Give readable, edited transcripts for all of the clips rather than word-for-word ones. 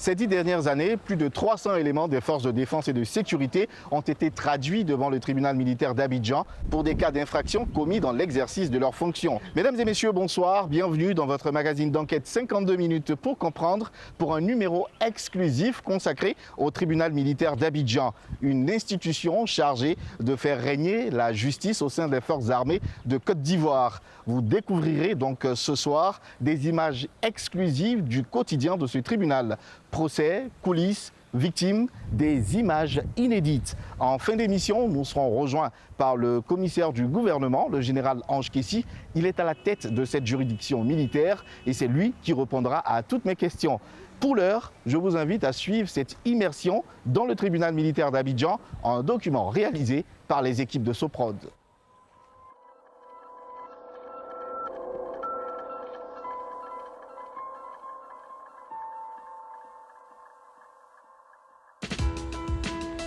Ces 10 dernières années, plus de 300 éléments des forces de défense et de sécurité ont été traduits devant le tribunal militaire d'Abidjan pour des cas d'infraction commis dans l'exercice de leurs fonctions. Mesdames et messieurs, bonsoir. Bienvenue dans votre magazine d'enquête 52 minutes pour comprendre, pour un numéro exclusif consacré au tribunal militaire d'Abidjan, une institution chargée de faire régner la justice au sein des forces armées de Côte d'Ivoire. Vous découvrirez donc ce soir des images exclusives du quotidien de ce tribunal. Procès, coulisses, victimes, des images inédites. En fin d'émission, nous serons rejoints par le commissaire du gouvernement, le général Ange Kessi. Il est à la tête de cette juridiction militaire et c'est lui qui répondra à toutes mes questions. Pour l'heure, je vous invite à suivre cette immersion dans le tribunal militaire d'Abidjan, un document réalisé par les équipes de Soprod.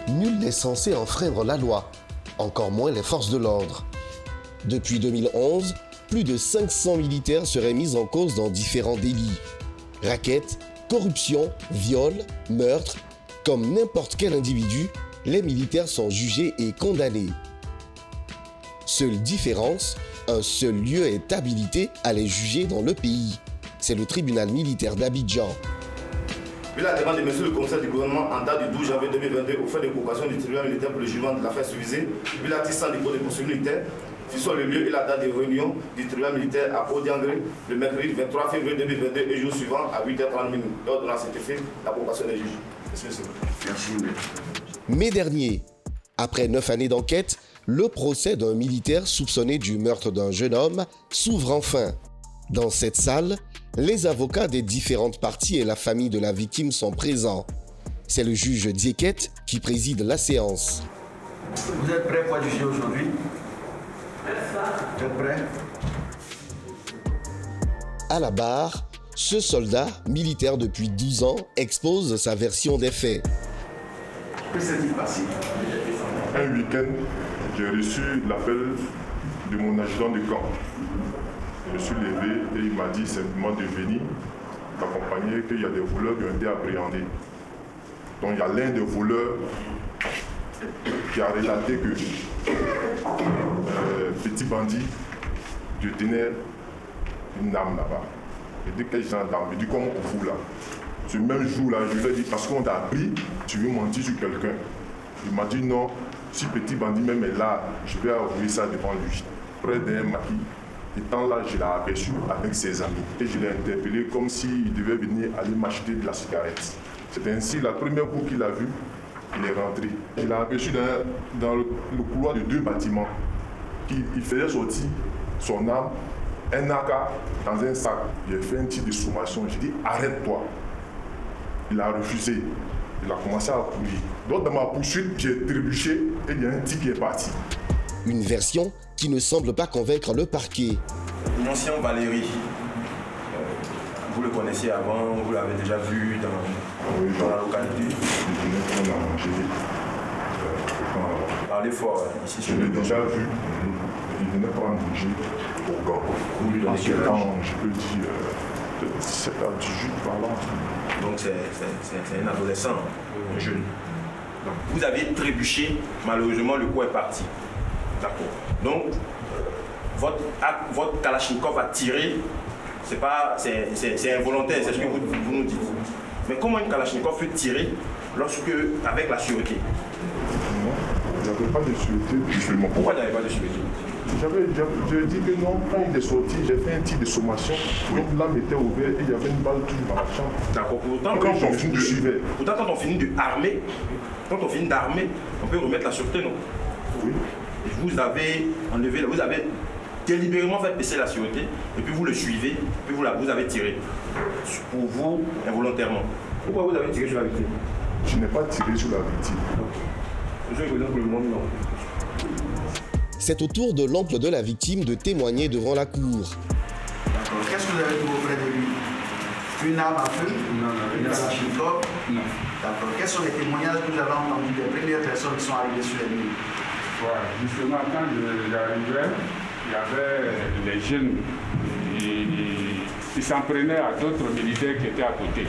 Nul n'est censé enfreindre la loi, encore moins les forces de l'ordre. Depuis 2011, plus de 500 militaires seraient mis en cause dans différents délits. Raquettes, corruption, viol, meurtre, comme n'importe quel individu, les militaires sont jugés et condamnés. Seule différence, un seul lieu est habilité à les juger dans le pays. C'est le tribunal militaire d'Abidjan. Vu la demande de M. le commissaire du gouvernement en date du 12 janvier 2022 au fait de convocation du tribunal militaire pour le jugement de l'affaire susvisée, vu l'article 100 du code de procédure militaire, fixant le lieu et la date de réunion du tribunal militaire à Odiangré le mercredi 23 février 2022 et jour suivant à 8h30. Lors de cet effet, la convocation des juges. Merci. Mai dernier, après 9 années d'enquête, le procès d'un militaire soupçonné du meurtre d'un jeune homme s'ouvre enfin. Dans cette salle, les avocats des différentes parties et la famille de la victime sont présents. C'est le juge Dieket qui préside la séance. Vous êtes prêts pour juger aujourd'hui? Vous êtes prêts? À la barre, ce soldat, militaire depuis 12 ans, expose sa version des faits. Que s'est-il passé? Un week-end, j'ai reçu l'appel de mon adjudant de camp. Je suis levé et il m'a dit simplement de venir m'accompagner, qu'il y a des voleurs qui ont été appréhendés. Donc il y a l'un des voleurs qui a relaté que petit bandit, je tenais une arme là-bas. Je dis quel genre d'arme? Il dit comment on fout là? Ce même jour-là, je lui ai dit parce qu'on t'a pris, tu veux mentir sur quelqu'un. Il m'a dit non, si petit bandit même est là, je vais avouer ça devant lui. Près d'un maquis. Étant là, je l'ai aperçu avec ses amis et je l'ai interpellé comme s'il devait venir aller m'acheter de la cigarette. C'est ainsi, la première fois qu'il a vu, il est rentré. Je l'ai aperçu dans le couloir de 2 bâtiments. Il faisait sortir son arme, un AK dans un sac. J'ai fait un tir de sommation. J'ai dit arrête-toi. Il a refusé. Il a commencé à courir. Donc dans ma poursuite, j'ai trébuché et il y a un tir qui est parti. Une version qui ne semble pas convaincre le parquet. L'ancien Valérie, vous le connaissiez avant, vous l'avez déjà vu dans la localité. Parlez fort ici. Je l'ai déjà vu. Il venait prendre un bouger au gars. Vous lui donnez quel âge? Je peux dire de 17 à 18 par là. Donc c'est un adolescent, un jeune. Donc, vous avez trébuché, malheureusement le coup est parti. D'accord. Donc, votre Kalachnikov a tiré, c'est involontaire, c'est ce que vous nous dites. Mais comment une Kalachnikov peut tirer avec la sûreté? Non, il n'y avait pas de sûreté, justement. Pourquoi il n'y avait pas de sûreté? J'ai dit que non, quand il est sorti, j'ai fait un tir de sommation. Donc l'âme était ouverte et il y avait une balle toujours dans la chambre. D'accord. Pourtant, quand on finit d'armer, on peut remettre la sûreté, non? Oui. Vous avez enlevé, vous avez délibérément fait baisser la sûreté et puis vous le suivez, puis vous avez tiré. Pour vous, involontairement. Pourquoi vous avez tiré sur la victime? Je n'ai pas tiré sur la victime. Je vais vous dire pour le monde, non. C'est au tour de l'oncle de la victime de témoigner devant la cour. D'accord. Qu'est-ce que vous avez trouvé auprès de lui? Une arme à feu? Non. Une Kalachnikov? Non. D'accord. Quels sont les témoignages que vous avez entendus des premières personnes qui sont arrivées sur les lieux? Voilà. Justement, quand j'arrivais, il y avait les jeunes il s'en prenait à d'autres militaires qui étaient à côté.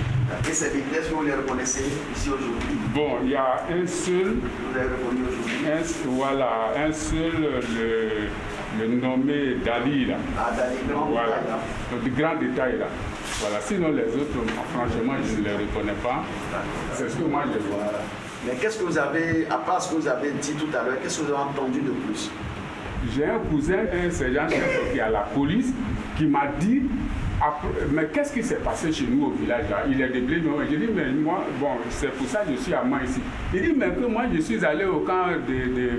Et ces militaires, est-ce que vous les reconnaissez ici aujourd'hui? Bon, il y a un seul, Vous avez reconnu aujourd'hui? un seul, le nommé Dali là. Ah, Dali, grand Voilà, détail, là. de grand détail là. Voilà, sinon les autres, franchement, je ne les reconnais pas. C'est ce que moi je vois. Mais qu'est-ce que vous avez, à part ce que vous avez dit tout à l'heure, qu'est-ce que vous avez entendu de plus? J'ai un cousin, un sergent-chef qui est à la police, qui m'a dit, mais qu'est-ce qui s'est passé chez nous au village là? Il est de Blénon. J'ai dit, mais moi, bon, c'est pour ça que je suis à moi ici. Il dit, mais que moi, je suis allé au camp de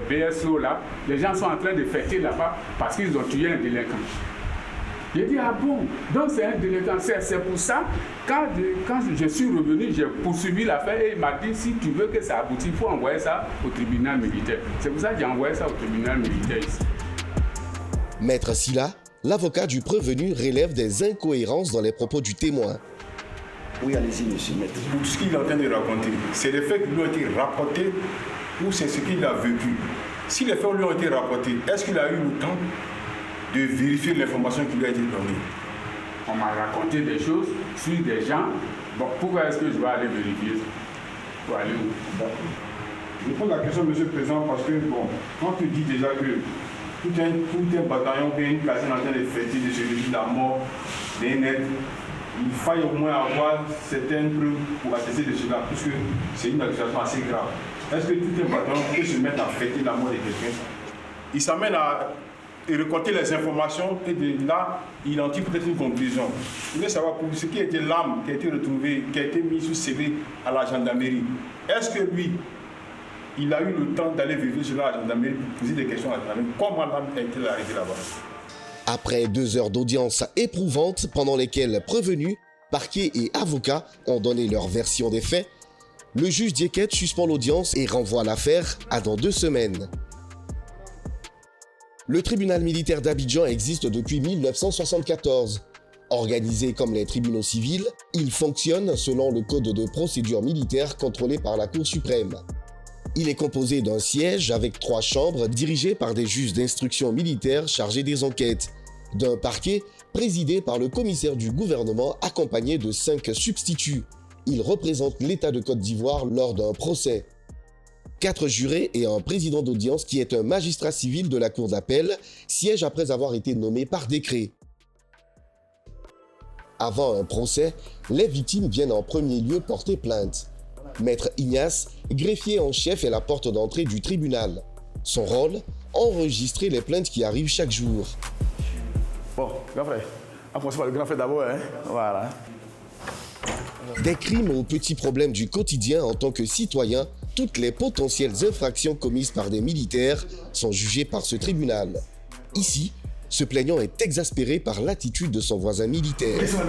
BSO là. Les gens sont en train de fêter là-bas parce qu'ils ont tué un délinquant. J'ai dit, ah bon, donc c'est un délinquant. C'est pour ça, quand je suis revenu, j'ai poursuivi l'affaire et il m'a dit, si tu veux que ça aboutisse, il faut envoyer ça au tribunal militaire. C'est pour ça que j'ai envoyé ça au tribunal militaire ici. Maître Silla, l'avocat du prévenu, relève des incohérences dans les propos du témoin. Oui, allez-y, monsieur Maître. Tout ce qu'il est en train de raconter, c'est les faits qui lui ont été rapportés ou c'est ce qu'il a vécu. Si les faits lui ont été rapportés, est-ce qu'il a eu le temps de vérifier l'information qui lui a été donnée? On m'a raconté des choses sur des gens. Bon, pourquoi est-ce que je vais aller vérifier ça? Pour aller où? Je pose la question, monsieur le Président, parce que, bon, quand tu dis déjà que tout un bataillon, une caserne en train de fêter, de célébrer la mort d'un être, il faille au moins avoir certaines preuves pour attester de cela, puisque c'est une accusation assez grave. Est-ce que tout un bataillon peut se mettre à fêter la mort de quelqu'un? Il s'amène à récolter les informations et de là, il en tire peut-être une conclusion. Il veut savoir pour ce qui était l'arme qui a été retrouvée, qui a été mise sous CV à la gendarmerie. Est-ce que lui, il a eu le temps d'aller vérifier cela à la gendarmerie pour poser des questions à la gendarmerie? Comment l'arme a été arrivée là-bas? Après 2 heures d'audience éprouvantes pendant lesquelles prévenus, parquet et avocats ont donné leur version des faits, le juge Diekete suspend l'audience et renvoie l'affaire à dans 2 semaines. Le tribunal militaire d'Abidjan existe depuis 1974. Organisé comme les tribunaux civils, il fonctionne selon le code de procédure militaire contrôlé par la Cour suprême. Il est composé d'un siège avec 3 chambres dirigées par des juges d'instruction militaire chargés des enquêtes, d'un parquet présidé par le commissaire du gouvernement accompagné de 5 substituts. Il représente l'État de Côte d'Ivoire lors d'un procès. 4 jurés et un président d'audience qui est un magistrat civil de la cour d'appel siègent après avoir été nommés par décret. Avant un procès, les victimes viennent en premier lieu porter plainte. Maître Ignace, greffier en chef, est la porte d'entrée du tribunal. Son rôle, enregistrer les plaintes qui arrivent chaque jour. Bon, grand frère, on commence par le grand frère d'abord, hein. Voilà. Des crimes aux petits problèmes du quotidien en tant que citoyen, toutes les potentielles infractions commises par des militaires sont jugées par ce tribunal. Ici, ce plaignant est exaspéré par l'attitude de son voisin militaire. Laissez-moi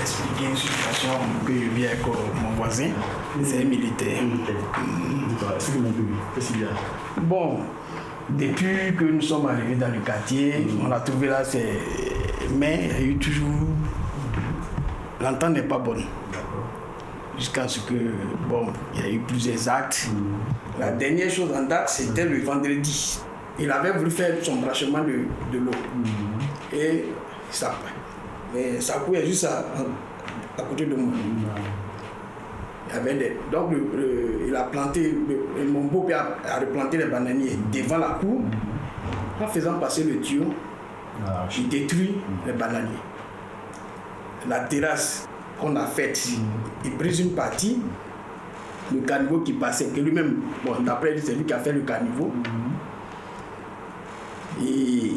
expliquer une situation que je vis avec mon voisin. C'est un militaire. Bon, depuis que nous sommes arrivés dans le quartier, on a trouvé là, mais il y a eu toujours... L'entente n'est pas bonne. Jusqu'à ce que, bon, il y a eu plusieurs actes. La dernière chose en date, c'était le vendredi. Il avait voulu faire son branchement de l'eau. Et ça, mais ça courait juste à côté de moi. Il y avait donc il a planté, mon beau-père a replanté les bananiers devant la cour. En faisant passer le tuyau, il détruit les bananiers. La terrasse qu'on a faite, il brise une partie. Le caniveau qui passait, que lui-même, bon, d'après lui, c'est lui qui a fait le caniveau. Il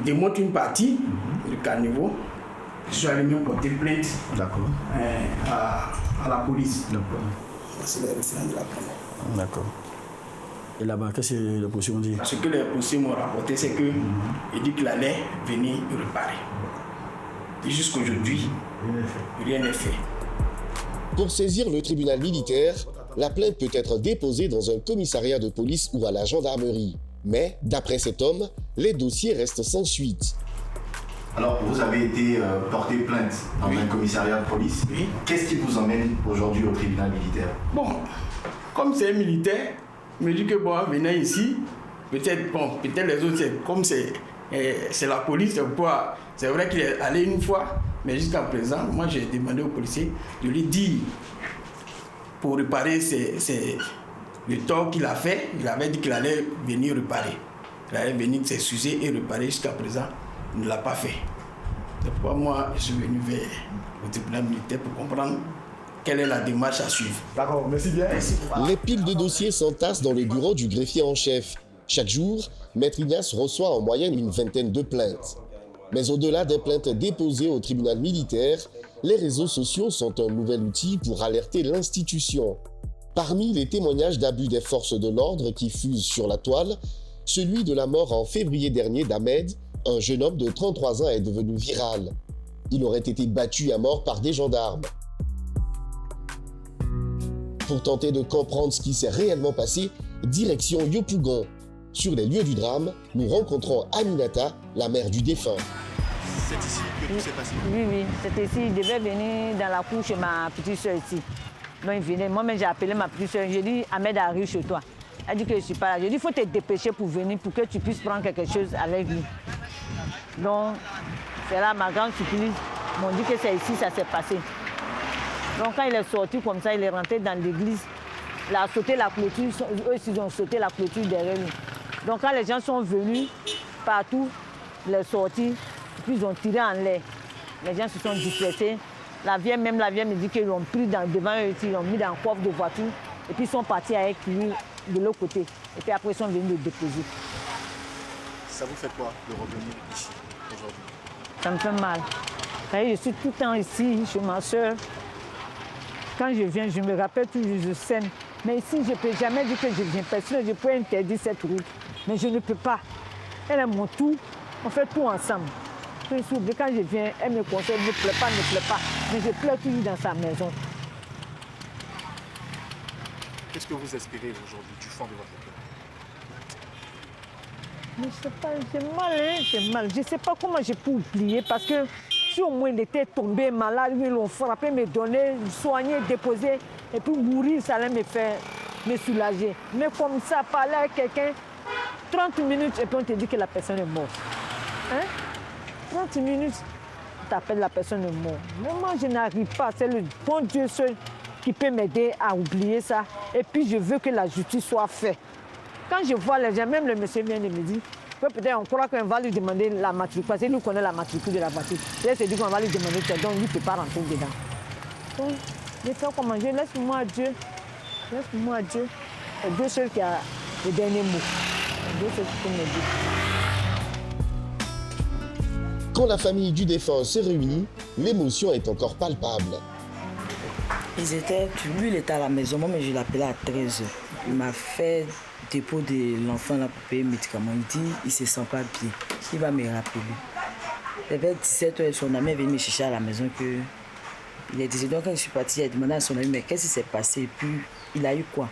démonte une partie du caniveau. Je suis allé même porter plainte à la police. C'est le référent de la première. D'accord. Et là-bas, qu'est-ce que les policiers ont dit? Ce que les policiers m'ont rapporté, c'est qu'il dit qu'il allait venir réparer. Et jusqu'aujourd'hui, rien n'est fait. Pour saisir le tribunal militaire, la plainte peut être déposée dans un commissariat de police ou à la gendarmerie. Mais, d'après cet homme, les dossiers restent sans suite. Alors, vous avez été porté plainte dans un commissariat de police. Oui. Qu'est-ce qui vous emmène aujourd'hui au tribunal militaire? Bon, comme c'est un militaire, il me dit que bon, venez ici, peut-être les autres, comme c'est Et c'est la police, c'est vrai qu'il est allé une fois, mais jusqu'à présent, moi j'ai demandé au policier de lui dire, pour réparer le tort qu'il a fait, il avait dit qu'il allait venir réparer. Il allait venir s'excuser et réparer. Jusqu'à présent, il ne l'a pas fait. C'est pourquoi moi, je suis venu vers le tribunal militaire pour comprendre quelle est la démarche à suivre. D'accord, merci bien. Les piles de dossiers s'entassent dans le bureau du greffier en chef. Chaque jour, Maître Ignace reçoit en moyenne une vingtaine de plaintes. Mais au-delà des plaintes déposées au tribunal militaire, les réseaux sociaux sont un nouvel outil pour alerter l'institution. Parmi les témoignages d'abus des forces de l'ordre qui fusent sur la toile, celui de la mort en février dernier d'Ahmed, un jeune homme de 33 ans, est devenu viral. Il aurait été battu à mort par des gendarmes. Pour tenter de comprendre ce qui s'est réellement passé, direction Yopougon. Sur les lieux du drame, nous rencontrons Aminata, la mère du défunt. C'est ici que tout s'est passé? Oui, c'était ici. Il devait venir dans la cour chez ma petite soeur ici. Donc il venait. Moi-même, j'ai appelé ma petite soeur. J'ai dit, Ahmed arrive chez toi. Elle dit que je ne suis pas là. J'ai dit, il faut te dépêcher pour venir, pour que tu puisses prendre quelque chose avec lui. Donc, c'est là ma grande surprise. Ils m'ont dit que c'est ici, ça s'est passé. Donc quand il est sorti comme ça, il est rentré dans l'église. Il a sauté la clôture, eux ils ont sauté la clôture derrière lui. Donc quand les gens sont venus partout, il est sorti, puis ils ont tiré en l'air. Les gens se sont dispersés. La vieille me dit qu'ils l'ont pris devant eux, ils l'ont mis dans le coffre de voiture, et puis ils sont partis avec lui de l'autre côté. Et puis après ils sont venus le déposer. Ça vous fait quoi de revenir ici aujourd'hui? Ça me fait mal. Je suis tout le temps ici, chez ma soeur. Quand je viens, je me rappelle toujours, je saigne. Mais ici, je ne peux jamais dire que je viens. Personne, je peux interdire cette route. Mais je ne peux pas. Elle est mon tout. On fait tout ensemble. Quand je viens, elle me conseille, ne pleure pas, ne pleure pas. Mais je pleure toujours dans sa maison. Qu'est-ce que vous espérez aujourd'hui du fond de votre cœur? Mais je sais pas, j'ai mal, hein, j'ai mal. Je ne sais pas comment je peux oublier parce que si au moins il était tombé malade, ils l'ont frappé, me donné, soigné, déposé, et puis mourir, ça allait me soulager. Mais comme ça, parler à quelqu'un, 30 minutes, et puis on te dit que la personne est morte. Hein? 30 minutes, tu t'appelles la personne est morte. Mais moi, je n'arrive pas. C'est le bon Dieu seul qui peut m'aider à oublier ça. Et puis, je veux que la justice soit faite. Quand je vois les gens, même le monsieur vient de me dire, peut-être on croit qu'on va lui demander la matricule, parce qu'il nous connaît la matricule de la voiture. Il se dit qu'on va lui demander, donc lui ne peut pas rentrer dedans. Donc, je fais comment je laisse-moi à Dieu. Laisse-moi à Dieu. C'est Dieu seul qui a le dernier mot. Dieu seul qui peut m'aider. Quand la famille du défunt se réunit, l'émotion est encore palpable. Lui, il était à la maison, moi, mais je l'appelais à 13h. Il m'a fait dépôt de l'enfant là pour payer les médicaments. Il dit il ne se sent pas bien. Il va me rappeler. Vers 17h, son ami est venu me chercher à la maison. Il est décédé. Donc quand je suis partie, il a demandé à son ami mais qu'est-ce qui s'est passé? Et puis il a eu quoi?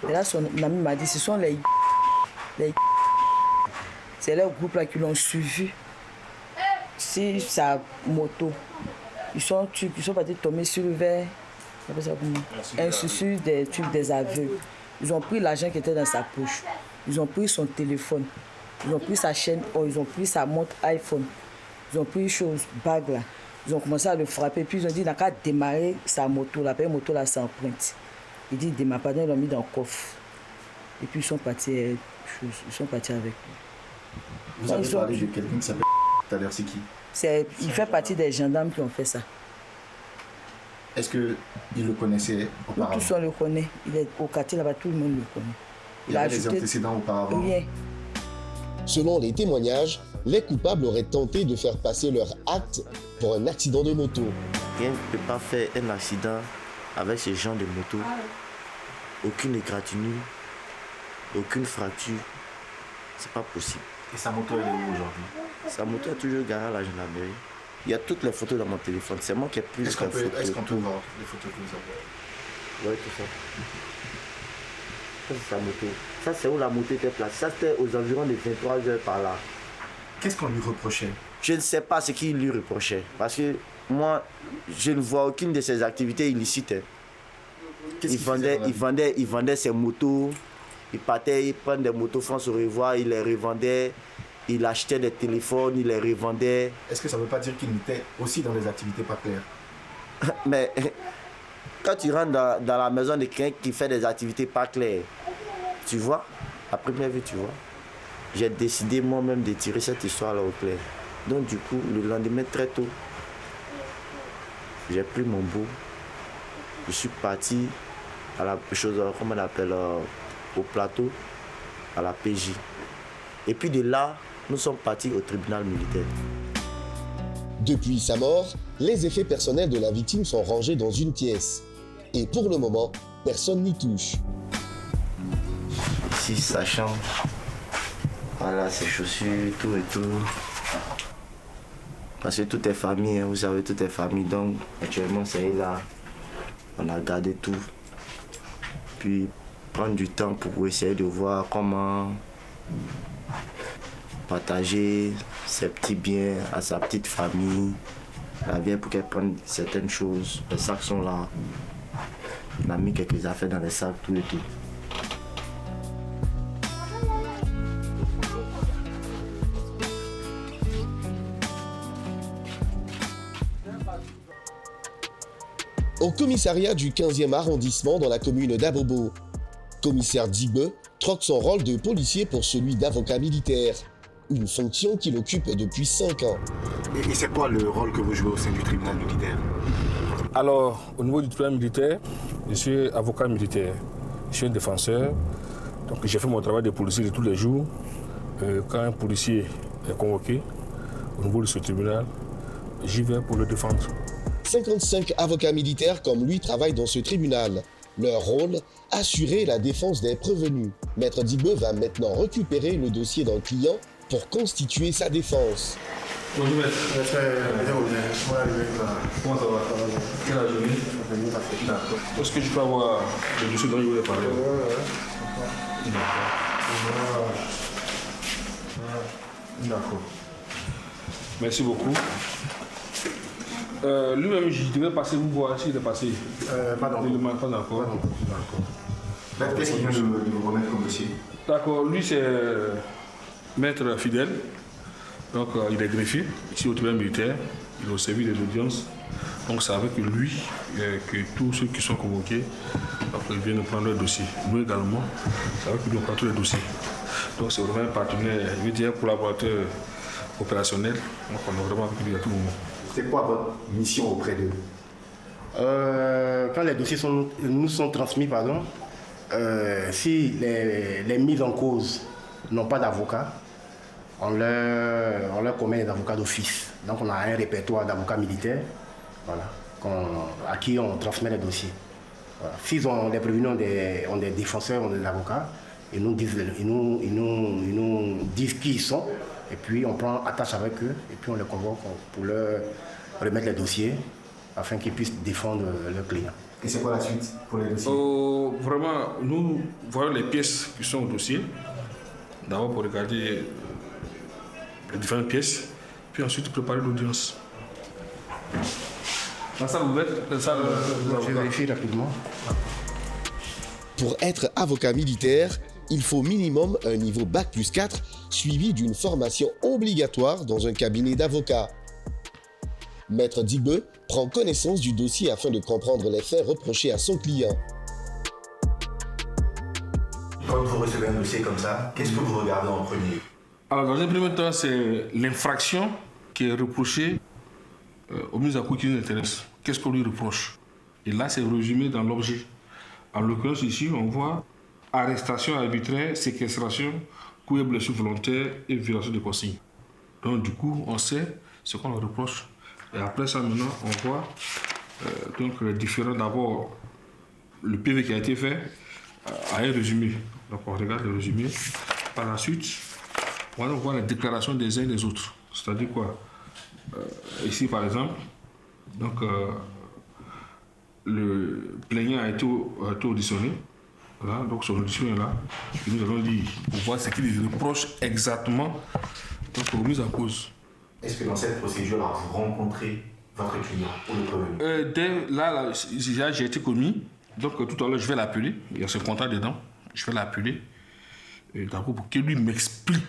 Et là, son ami m'a dit ce sont les c'est leur groupe là qui l'ont suivi. C'est sa moto. Ils sont partis tomber sur le verre. Un souci des trucs des aveugles. Ils ont pris l'argent qui était dans sa poche. Ils ont pris son téléphone. Ils ont pris sa chaîne. Ils ont pris sa montre iPhone. Ils ont pris une chose, bague là. Ils ont commencé à le frapper. Puis ils ont dit, il n'a qu'à démarrer sa moto. La moto là, c'est empreinte. Il dit, il démarre pas. Ils l'ont mis dans le coffre. Et puis ils sont partis avec lui. Vous avez parlé de quelqu'un qui s'appelle tout à l'heure, c'est qui? Il fait partie des gendarmes qui ont fait ça. Est-ce qu'il le connaissait auparavant? Tous on le connaît. Il est au quartier là-bas, tout le monde le connaît. Il y avait des antécédents auparavant? Rien. Selon les témoignages, les coupables auraient tenté de faire passer leur acte pour un accident de moto. Rien ne peut pas faire un accident avec ce genre de moto. Aucune égratignure, aucune fracture. C'est pas possible. Et sa moto, elle est où aujourd'hui? Sa moto est toujours garée à la gendarmerie. Il y a toutes les photos dans mon téléphone. C'est moi qui ai pris les photos. Est-ce qu'on peut voir les photos que vous avez? Oui, tout ça. Ça, c'est sa moto. Ça, c'est où la moto était placée. Ça, c'était aux environs de 23h par là. Qu'est-ce qu'on lui reprochait? Je ne sais pas ce qu'il lui reprochait. Parce que moi, je ne vois aucune de ses activités illicites. Il vendait ses motos. Il partait, il prenait des motos France au revoir, il les revendait. il achetait des téléphones, il les revendait. Est-ce que ça ne veut pas dire qu'il était aussi dans des activités pas claires? Mais quand tu rentres dans la maison de quelqu'un qui fait des activités pas claires, tu vois, à première vue, tu vois, j'ai décidé moi-même de tirer cette histoire-là au clair. Donc du coup, le lendemain très tôt, j'ai pris mon bout, je suis parti à la chose, comment on appelle, au plateau, à la PJ. Et puis de là, nous sommes partis au tribunal militaire. Depuis sa mort, les effets personnels de la victime sont rangés dans une pièce. Et pour le moment, personne n'y touche. Ici, sa chambre. Voilà, ses chaussures, tout et tout. Parce que tout est famille, hein, vous savez, tout est famille. Donc, actuellement, c'est là. On a gardé tout. Puis, prendre du temps pour essayer de voir comment partager ses petits biens à sa petite famille. La vieille pour qu'elle prenne certaines choses. Les sacs sont là. On a mis quelques affaires dans les sacs, tout et tout. Au commissariat du 15e arrondissement dans la commune d'Abobo, commissaire Dibe troque son rôle de policier pour celui d'avocat militaire, une fonction qu'il occupe depuis 5 ans. Et c'est quoi le rôle que vous jouez au sein du tribunal militaire? Alors, au niveau du tribunal militaire, je suis avocat militaire, je suis un défenseur, donc j'ai fait mon travail de policier de tous les jours. Quand un policier est convoqué au niveau de ce tribunal, j'y vais pour le défendre. 55 avocats militaires comme lui travaillent dans ce tribunal. Leur rôle, assurer la défense des prévenus. Maître Dibe va maintenant récupérer le dossier d'un client pour constituer sa défense. Bonjour maître. Comment ça va? Quelle est la journée? D'accord. Est-ce que je peux avoir le dossier dont je voulais parler? D'accord. Merci beaucoup. Lui-même, je devais passer vous voir s'il est passé. Pas d'accord. Pas d'accord. D'accord. Qu'est-ce qu'il vient de vous remettre comme dossier? D'accord. Lui, c'est maître fidèle. Donc, il est greffier ici au tribunal militaire. Il est au service des audiences. Donc, c'est avec lui que tous ceux qui sont convoqués, ils viennent prendre leur dossier. Nous également, c'est avec lui qu'on prend tous les dossiers. Donc, c'est vraiment un partenaire, je veux dire un collaborateur opérationnel. Donc, on est vraiment avec lui à tout moment. C'est quoi votre mission auprès d'eux? Quand les dossiers nous sont transmis, si les mises en cause n'ont pas d'avocat, on leur commet des avocats d'office. Donc on a un répertoire d'avocats militaires, voilà, à qui on transmet les dossiers. Voilà. S'ils ont des prévenus, ont des défenseurs, ont des avocats, ils nous disent qui ils sont, et puis on prend attache avec eux, et puis on les convoque pour leur remettre les dossiers afin qu'ils puissent défendre leurs clients. Et c'est quoi la suite pour les dossiers? Vraiment, nous voyons les pièces qui sont au dossier. D'abord pour regarder les différentes pièces, puis ensuite préparer l'audience. La salle ouverte, la salle... Je vérifie rapidement. Pour être avocat militaire, il faut minimum un niveau Bac plus 4 suivi d'une formation obligatoire dans un cabinet d'avocats. Maître Dibe prend connaissance du dossier afin de comprendre les faits reprochés à son client. Quand vous recevez un dossier comme ça, qu'est-ce que vous regardez en premier? Alors, dans un premier temps, c'est l'infraction qui est reprochée au ministre à qui nous intéresse. Qu'est-ce qu'on lui reproche? Et là, c'est résumé dans l'objet. En l'occurrence, ici, on voit arrestation arbitraire, séquestration, coup et blessure volontaire et violation de consignes. Donc, du coup, on sait ce qu'on leur reproche. Et après ça, maintenant, on voit donc les différents. D'abord, le PV qui a été fait a un résumé. Donc, on regarde le résumé. Par la suite, on va voir les déclarations des uns et des autres. C'est-à-dire quoi? Ici, par exemple, donc, le plaignant a été auditionné. Voilà, donc, son audition est là. Et nous allons lire pour voir ce qu'il reproche exactement donc, aux mises en cause. Est-ce que dans cette procédure-là, vous rencontrez votre client ou le prévenu? Là, j'ai été commis. Donc, tout à l'heure, je vais l'appeler. Il y a ce contrat dedans. Je vais l'appeler. D'abord, pour qu'il lui m'explique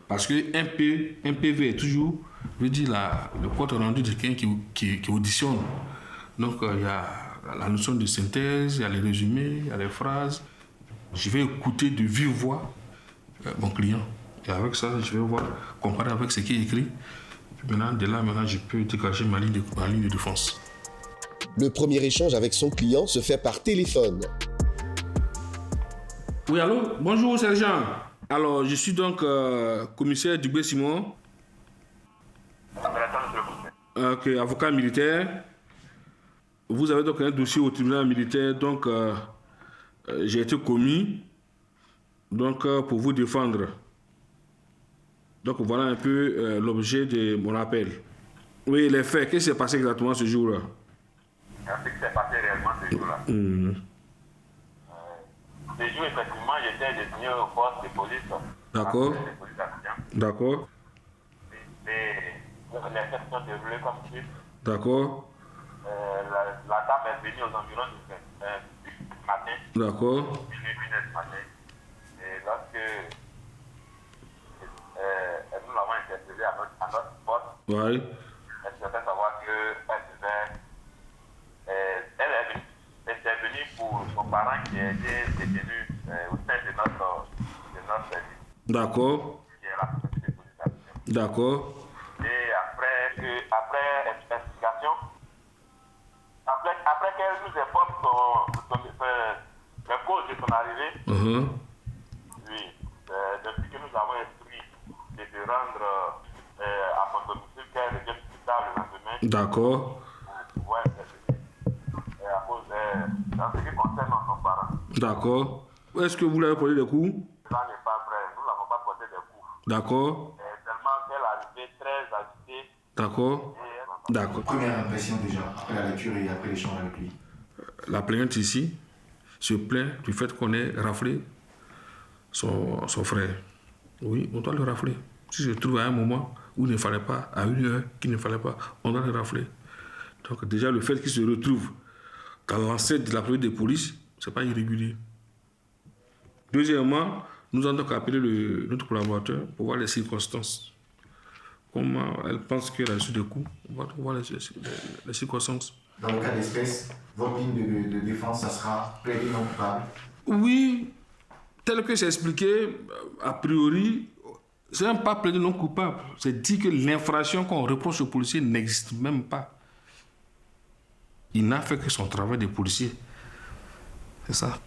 Parce qu'un PV est toujours, je veux dire, le compte rendu de quelqu'un qui auditionne. Donc, il y a la notion de synthèse, il y a les résumés, il y a les phrases. Je vais écouter de vive voix mon client. Et avec ça, je vais voir, comparer avec ce qui est écrit. Et puis maintenant, je peux dégager ma ligne de défense. Le premier échange avec son client se fait par téléphone. Oui, allô? Bonjour, sergent. Alors, je suis donc commissaire Dubé-Simon. Avocat militaire. Vous avez donc un dossier au tribunal militaire, donc j'ai été commis donc, pour vous défendre. Donc voilà un peu l'objet de mon appel. Oui, les faits, qu'est-ce qui s'est passé exactement ce jour-là? Ce qui s'est passé réellement ce jour-là. Ce jour, effectivement, j'étais désigné au poste de police. D'accord. D'accord. Les faits sont déroulés comme suit. D'accord. La dame est venue aux environs du matin. D'accord. Il est venu ce matin. Et lorsque nous l'avons interpellée à notre poste, oui. elle se fait savoir elle est venue pour son parent qui a été détenu au sein de notre service. D'accord. D'accord. Et après explication, après qu'elle nous informe les causes de son arrivée, oui, depuis que nous avons esprit de se rendre à son domicile, qu'elle revienne plus tard le lendemain. D'accord. Pour pouvoir intervenir dans ce qui concerne son parent. D'accord. Est-ce que vous l'avez porté des coups? Cela n'est pas vrai, nous ne l'avons pas porté des coups. D'accord. Tellement qu'elle arrivait très agitée. D'accord. D'accord. Première impression déjà, après la lecture et après l'échange avec lui. La plaignante ici se plaint du fait qu'on ait raflé son frère. Oui, on doit le rafler. Si se trouve à un moment où il ne fallait pas, à une heure qu'il ne fallait pas, on doit le rafler. Donc déjà, le fait qu'il se retrouve qu'à l'enceinte de la police de police, ce n'est pas irrégulier. Deuxièmement, nous avons donc appelé notre collaborateur pour voir les circonstances. Comment elle pense qu'elle a reçu des coups. On va voir les circonstances. Dans le cas d'espèce, votre ligne de défense, ça sera plaider non coupable? Oui, tel que c'est expliqué, a priori, c'est même pas plaider non coupable. C'est dire que l'infraction qu'on reproche au policier n'existe même pas. Il n'a fait que son travail de policier. C'est ça.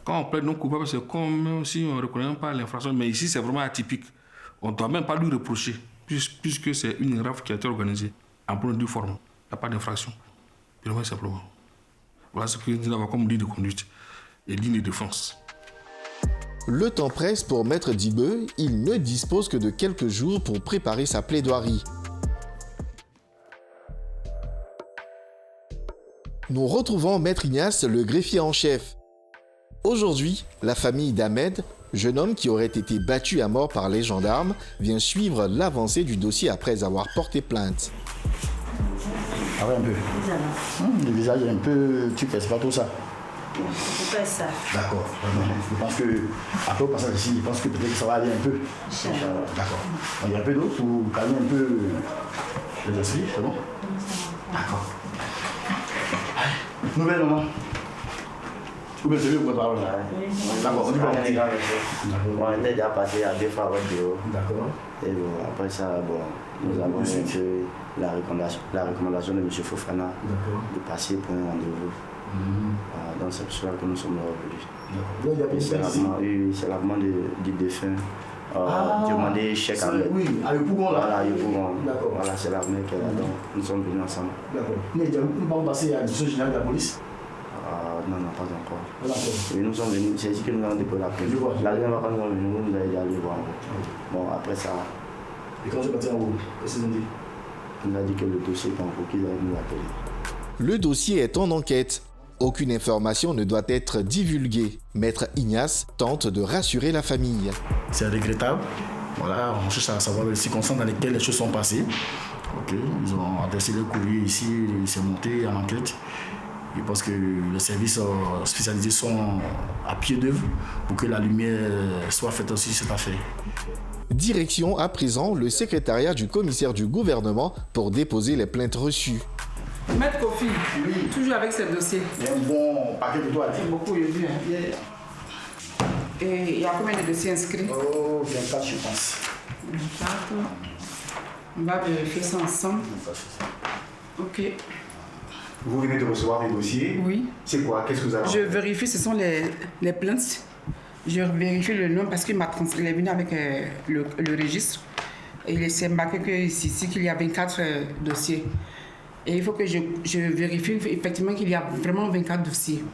Quand on plaide non coupable, c'est comme si on ne reconnaît pas l'infraction. Mais ici, c'est vraiment atypique. On ne doit même pas lui reprocher, puisque c'est une rafle qui a été organisée en bonne et due forme. Il n'y a pas d'infraction. Purement simplement. Voilà ce que nous avons comme ligne de conduite et ligne de défense. Le temps presse pour Maître Dibeu. Il ne dispose que de quelques jours pour préparer sa plaidoirie. Nous retrouvons Maître Ignace, le greffier en chef. Aujourd'hui, la famille d'Ahmed, jeune homme qui aurait été battu à mort par les gendarmes, vient suivre l'avancée du dossier après avoir porté plainte. Ah ouais, un peu. Le visage est un peu... Tu casses pas tout ça. C'est pas ça. D'accord. Je pense que, après au passage ici, je pense que peut-être que ça va aller un peu. D'accord. Il y a un peu d'eau pour calmer un peu les esprits, c'est bon? D'accord. Nouvelle maman. Ou bien c'est lui pour parler. D'accord, on dit pas. On était déjà passé à 2 fois votre bureau. D'accord. Et bon, après ça, bon, nous avons eu la recommandation de M. Fofana de passer pour un rendez-vous. Donc c'est pour cela que nous sommes revenus. C'est l'avènement du défunt. Demander chèque à l'aide. Oui, à Yopougon là. Voilà, à Yopougon. D'accord. Voilà, c'est l'armée qui est là. Donc nous sommes venus ensemble. D'accord. Mais nous allons passer à la direction générale de la police? Non, pas encore. D'accord. Et nous sommes venus, c'est ici que nous avons déposé la plainte. La dernière fois quand nous sommes venus, nous allons aller voir. Bon, après ça. Et quand c'est parti en haut, qu'est-ce qu'ils ont dit? On a dit que le dossier est en cours, qu'ils allaient nous appeler. Le dossier est en enquête. Aucune information ne doit être divulguée. Maître Ignace tente de rassurer la famille. C'est regrettable. Voilà, on cherche à savoir les circonstances dans lesquelles les choses sont passées. Ok, ils ont adressé le courrier ici, c'est monté en enquête. Je pense que les services spécialisés sont à pied d'œuvre pour que la lumière soit faite aussi sur cette affaire. Direction à présent le secrétariat du commissaire du gouvernement pour déposer les plaintes reçues. Maître Kofi, toujours avec ce dossier. Il y a un bon paquet pour toi. Beaucoup, j'ai vu. Et il y a combien de dossiers inscrits? Oh, 24, je pense. 24. On va vérifier ça ensemble. Ok. Vous venez de recevoir des dossiers? Oui. C'est quoi? Qu'est-ce que vous avez? Je vérifie, ce sont les plaintes. Je vérifie le nom parce qu'il est venu avec le registre. Et il s'est marqué ici qu'il y a 24 dossiers. Et il faut que je vérifie effectivement qu'il y a vraiment 24 dossiers.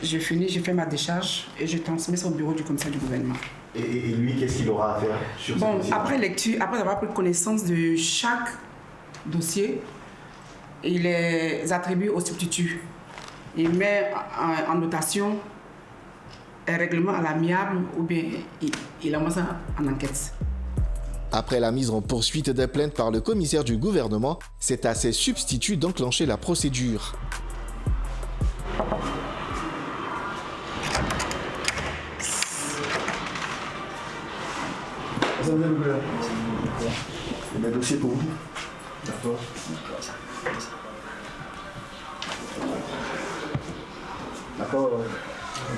Je finis, je fais ma décharge et je transmets ça au bureau du commissaire du gouvernement. Et lui, qu'est-ce qu'il aura à faire sur ce dossier? Après lecture, après avoir pris connaissance de chaque dossier, il les attribue au substitut. Il met en notation un règlement à l'amiable ou bien il envoie ça en enquête. Après la mise en poursuite des plaintes par le commissaire du gouvernement, c'est à ses substituts d'enclencher la procédure. Il y a des dossiers pour vous. D'accord. D'accord.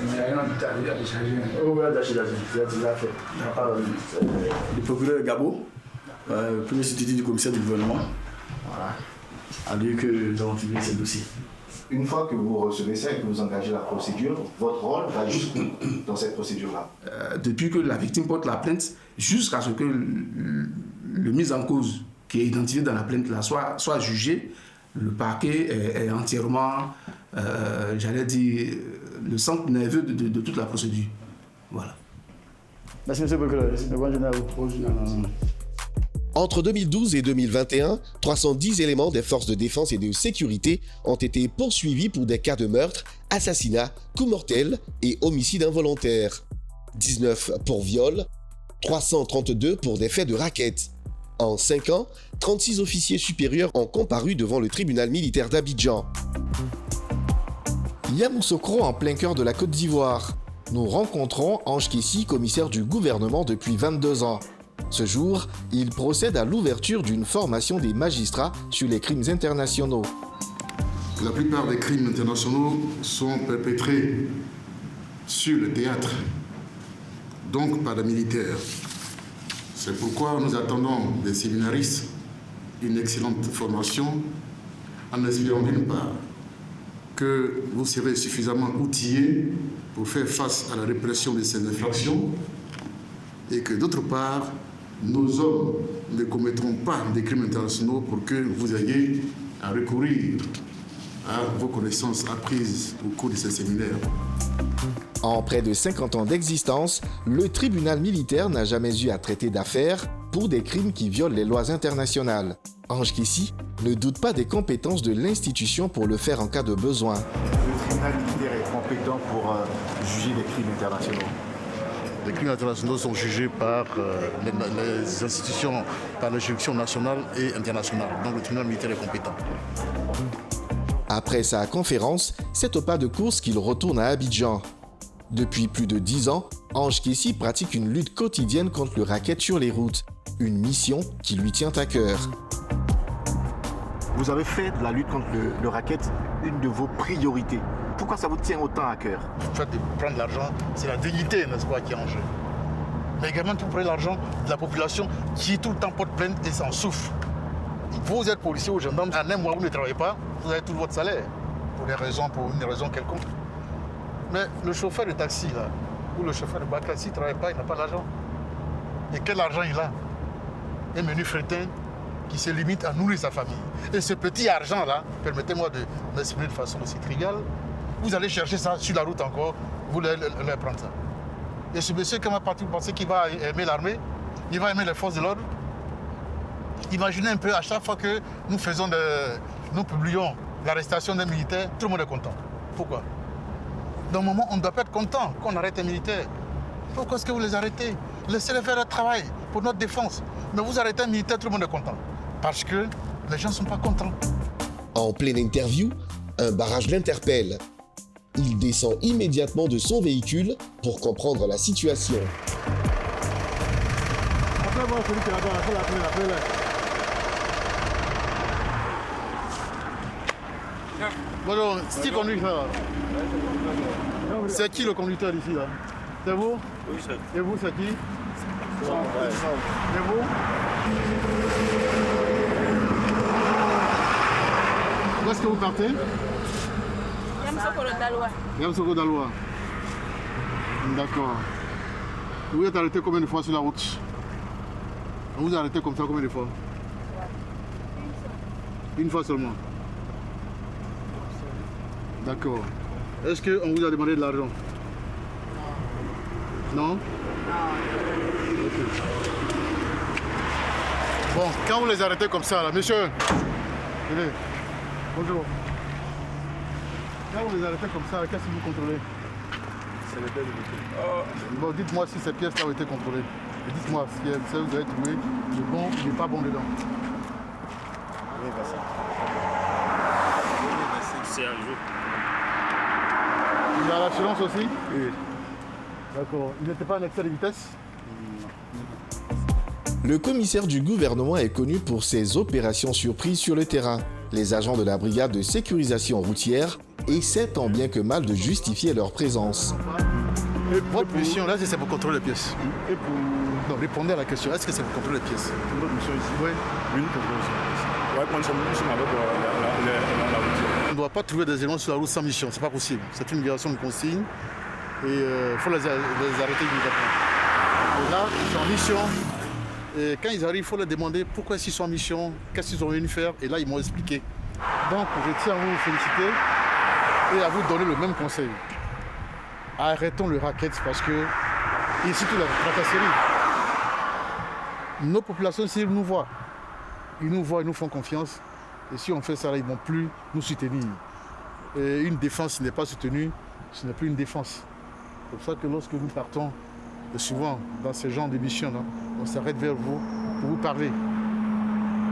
Il n'y a rien à décharger. Oh, oui, déjà fait. Le procureur Gabo, premier substitut du commissaire du gouvernement, a dit que nous avons publié ce dossier. Une fois que vous recevez ça et que vous engagez la procédure, votre rôle va jusqu'où dans cette procédure-là? Depuis que la victime porte la plainte, jusqu'à ce que le mis en cause qui est identifié dans la plainte là soit jugé, le parquet est entièrement, j'allais dire, le centre nerveux de toute la procédure. Voilà. Merci, monsieur le procureur. Bonne journée à vous. Bonne journée à vous. Entre 2012 et 2021, 310 éléments des forces de défense et de sécurité ont été poursuivis pour des cas de meurtre, assassinat, coup mortel et homicide involontaire. 19 pour viol, 332 pour des faits de racket. En 5 ans, 36 officiers supérieurs ont comparu devant le tribunal militaire d'Abidjan. Yamoussoukro en plein cœur de la Côte d'Ivoire. Nous rencontrons Ange Kessi, commissaire du gouvernement depuis 22 ans. Ce jour, il procède à l'ouverture d'une formation des magistrats sur les crimes internationaux. La plupart des crimes internationaux sont perpétrés sur le théâtre, donc par les militaires. C'est pourquoi nous attendons des séminaristes une excellente formation en espérant d'une part que vous serez suffisamment outillés pour faire face à la répression de ces infractions et que d'autre part, nos hommes ne commettront pas des crimes internationaux pour que vous ayez à recourir à vos connaissances apprises au cours de ces séminaires. En près de 50 ans d'existence, le tribunal militaire n'a jamais eu à traiter d'affaires pour des crimes qui violent les lois internationales. Ange Kessi ne doute pas des compétences de l'institution pour le faire en cas de besoin. Le tribunal militaire est compétent pour juger les crimes internationaux. Les crimes internationaux sont jugés par les institutions, par les juridictions nationales et internationales. Donc le tribunal militaire est compétent. Après sa conférence, c'est au pas de course qu'il retourne à Abidjan. Depuis plus de 10 ans, Ange Kessi pratique une lutte quotidienne contre le racket sur les routes. Une mission qui lui tient à cœur. Vous avez fait de la lutte contre le racket une de vos priorités. Pourquoi ça vous tient autant à cœur? Le fait de prendre l'argent, c'est la dignité, n'est-ce pas, qui est en jeu. Mais également, vous prenez l'argent de la population qui tout le temps porte plainte et s'en souffre. Vous êtes policier ou gendarme, en un mois, vous ne travaillez pas, vous avez tout votre salaire, pour une raison quelconque. Mais le chauffeur de taxi, là, ou le chauffeur de bac, s'il ne travaille pas, il n'a pas d'argent. Et quel argent il a? Un menu fretin qui se limite à nourrir sa famille. Et ce petit argent-là, permettez-moi de m'exprimer de façon aussi triviale, vous allez chercher ça sur la route encore, vous allez prendre ça. Et ce monsieur, comment vous pensez qu'il va aimer l'armée? Il va aimer les forces de l'ordre? Imaginez un peu, à chaque fois que nous publions l'arrestation d'un militaire, tout le monde est content. Pourquoi? Dans un moment, on ne doit pas être content qu'on arrête un militaire. Pourquoi est-ce que vous les arrêtez? Laissez-les faire leur travail pour notre défense. Mais vous arrêtez un militaire, tout le monde est content. Parce que les gens ne sont pas contents. En pleine interview, Un barrage l'interpelle. Il descend immédiatement de son véhicule pour comprendre la situation. Bonjour, c'est qui conduit ça? C'est qui le conducteur ici là? C'est vous? Oui, c'est. Et vous, c'est qui? Et vous? Où est-ce que vous partez? Yamsoko Daloa. D'accord. Vous êtes arrêté combien de fois sur la route? On vous a arrêté comme ça combien de fois? Une fois seulement. D'accord. Est-ce qu'on vous a demandé de l'argent? Non? Okay. Bon, quand vous les arrêtez comme ça, là, monsieur, venez. Bonjour. Quand vous les arrêtez comme ça, qu'est-ce que vous contrôlez? C'est les pièces de véhicule. Bon, dites-moi si ces pièces-là ont été contrôlées. Et dites-moi si vous avez trouvé le bon ou n'est pas bon dedans. Oui, bah ça. C'est un jeu. Il a l'assurance aussi? Oui. D'accord. Il n'était pas en excès de vitesse? Le commissaire du gouvernement est connu pour ses opérations surprises sur le terrain. Les agents de la brigade de sécurisation routière essaient tant bien que mal de justifier leur présence. Et votre mission là, c'est pour contrôler les pièces. Et pour... Non, répondez à la question, est-ce que c'est pour contrôler les pièces? Votre mission ici? Oui. Oui, pour contrôler les pièces. Ouais, moi, nous sommes avec la routière. On ne doit pas trouver des éléments sur la route sans mission, c'est pas possible. C'est une violation de consigne et il faut les arrêter immédiatement. Et là, ils sont en mission. Et quand ils arrivent, il faut leur demander pourquoi ils sont en mission, qu'est-ce qu'ils ont venu faire. Et là, ils m'ont expliqué. Donc, je tiens à vous féliciter et à vous donner le même conseil. Arrêtons le racket parce que, et surtout la tracasserie. Nos populations, s'ils nous voient, ils nous font confiance. Et si on fait ça, là, ils ne vont plus nous soutenir. Et une défense qui n'est pas soutenue, ce n'est plus une défense. C'est pour ça que lorsque nous partons, souvent dans ce genre d'émission, on s'arrête vers vous pour vous parler,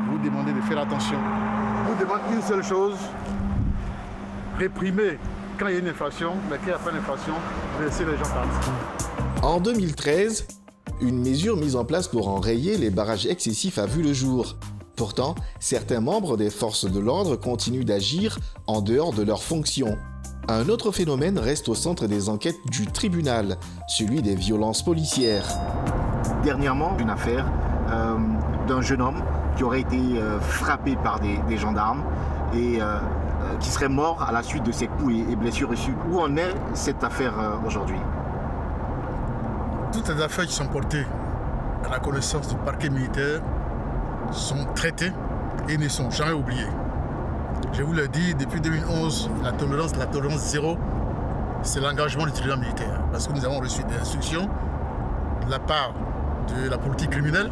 vous demander de faire attention. On vous demande une seule chose, réprimer quand il y a une infraction, mais quand il n'y a pas d'infraction, laisser les gens partir. En 2013, une mesure mise en place pour enrayer les barrages excessifs a vu le jour. Pourtant, certains membres des forces de l'ordre continuent d'agir en dehors de leurs fonctions. Un autre phénomène reste au centre des enquêtes du tribunal, celui des violences policières. Dernièrement, une affaire d'un jeune homme qui aurait été frappé par des gendarmes et qui serait mort à la suite de ses coups et blessures reçues. Où en est cette affaire aujourd'hui? Toutes les affaires qui sont portées à la connaissance du parquet militaire sont traitées et ne sont jamais oubliées. Je vous l'ai dit, depuis 2011, la tolérance zéro, c'est l'engagement du tribunal militaire. Parce que nous avons reçu des instructions de la part de la politique criminelle.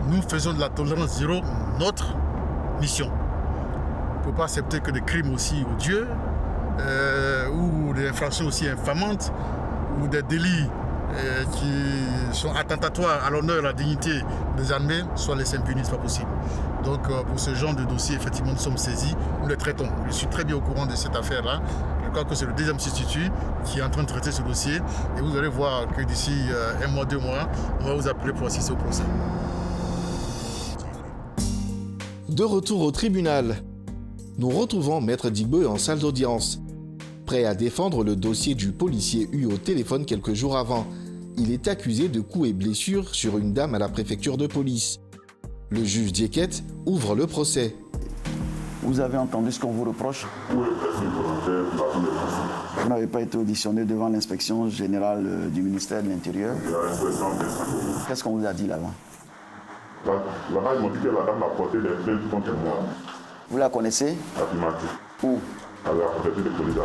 Nous faisons de la tolérance zéro notre mission. On ne peut pas accepter que des crimes aussi odieux, ou des infractions aussi infamantes, ou des délits qui sont attentatoires à l'honneur et à la dignité des armées soient laissés impunis, ce n'est pas possible. Donc pour ce genre de dossier, effectivement, nous sommes saisis, nous les traitons. Je suis très bien au courant de cette affaire-là. Je crois que c'est le deuxième substitut qui est en train de traiter ce dossier. Et vous allez voir que d'ici un mois, 2 mois, on va vous appeler pour assister au procès. De retour au tribunal, nous retrouvons Maître Digbo en salle d'audience. Prêt à défendre le dossier du policier eu au téléphone quelques jours avant. Il est accusé de coups et blessures sur une dame à la préfecture de police. Le juge Dieket ouvre le procès. Vous avez entendu ce qu'on vous reproche? Oui, vous n'avez pas été auditionné devant l'inspection générale du ministère de l'Intérieur? Qu'est-ce qu'on vous a dit là-bas? Là-bas, ils m'ont dit que la dame a porté des plaintes contre moi. Vous la connaissez? Affirmatif. Où? À la préfecture de police.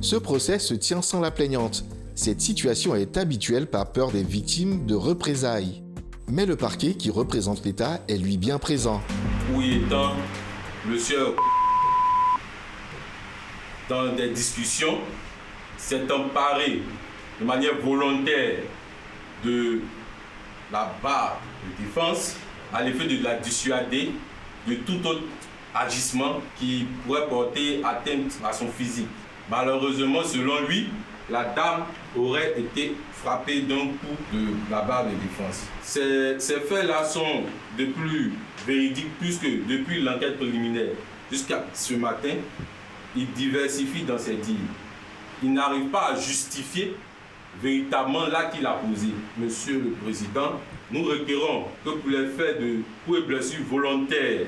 Ce procès se tient sans la plaignante. Cette situation est habituelle par peur des victimes de représailles. Mais le parquet, qui représente l'État, est lui bien présent. Où étant, monsieur, dans des discussions, s'est emparé de manière volontaire de la barre de défense à l'effet de la dissuader de toute autre agissement qui pourrait porter atteinte à son physique. Malheureusement, selon lui, la dame aurait été frappée d'un coup de la barre de défense. Ces faits-là sont de plus véridiques puisque depuis l'enquête préliminaire jusqu'à ce matin, il diversifie dans ses dires. Il n'arrive pas à justifier véritablement l'acte qu'il a posé. Monsieur le Président, nous requérons que pour les faits de coups et blessures volontaires,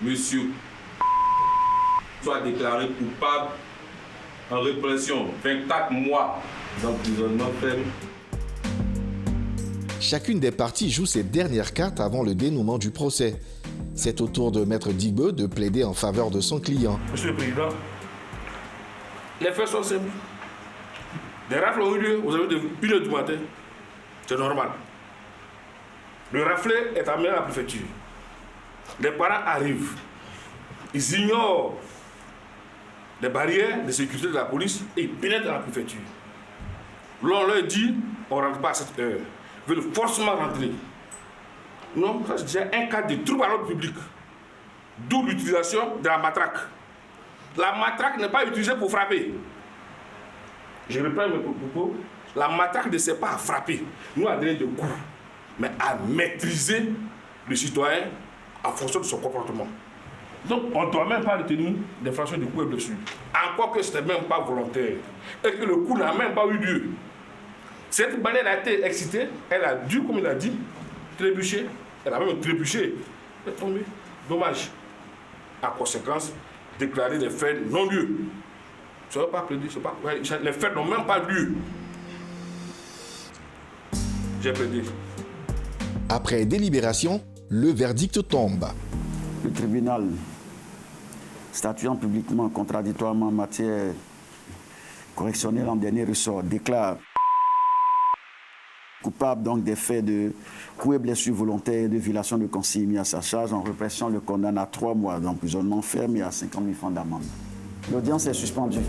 monsieur soit déclaré coupable en répression 24 mois d'emprisonnement ferme. Chacune des parties joue ses dernières cartes avant le dénouement du procès. C'est au tour de Maître Digbe de plaider en faveur de son client. Monsieur le Président, les faits sont simples. Des rafles ont eu lieu aux alentours de 1h du matin. C'est normal. Le raflet est amené à la préfecture. Les parents arrivent. Ils ignorent les barrières de sécurité de la police et ils pénètrent dans la préfecture. Là, on leur dit, on ne rentre pas à cette heure. Ils veulent forcément rentrer. Non, ça c'est déjà un cas de trouble à l'ordre public. D'où l'utilisation de la matraque. La matraque n'est pas utilisée pour frapper. Je reprends mes propos. La matraque ne sert pas à frapper, nous à donner des coups, mais à maîtriser le citoyen en fonction de son comportement. Donc on ne doit même pas retenir l'infraction de coups et blessures. Encore que ce n'était même pas volontaire et que le coup n'a même pas eu lieu. Cette bannière a été excitée, elle a dû, comme il a dit, trébucher. Elle a même trébuché. Elle est tombée. Dommage. En conséquence, déclarer les faits non-lieu. Ça ne veut pas plaider, les faits n'ont même pas lieu. J'ai plaidé. Après délibération, le verdict tombe. Le tribunal, statuant publiquement contradictoirement en matière correctionnelle en dernier ressort, déclare coupable donc des faits de coups et blessures volontaires et de violation de consignes mis à sa charge. En répression, le condamne à 3 mois d'emprisonnement ferme et à 50 000 francs d'amende. L'audience est suspendue.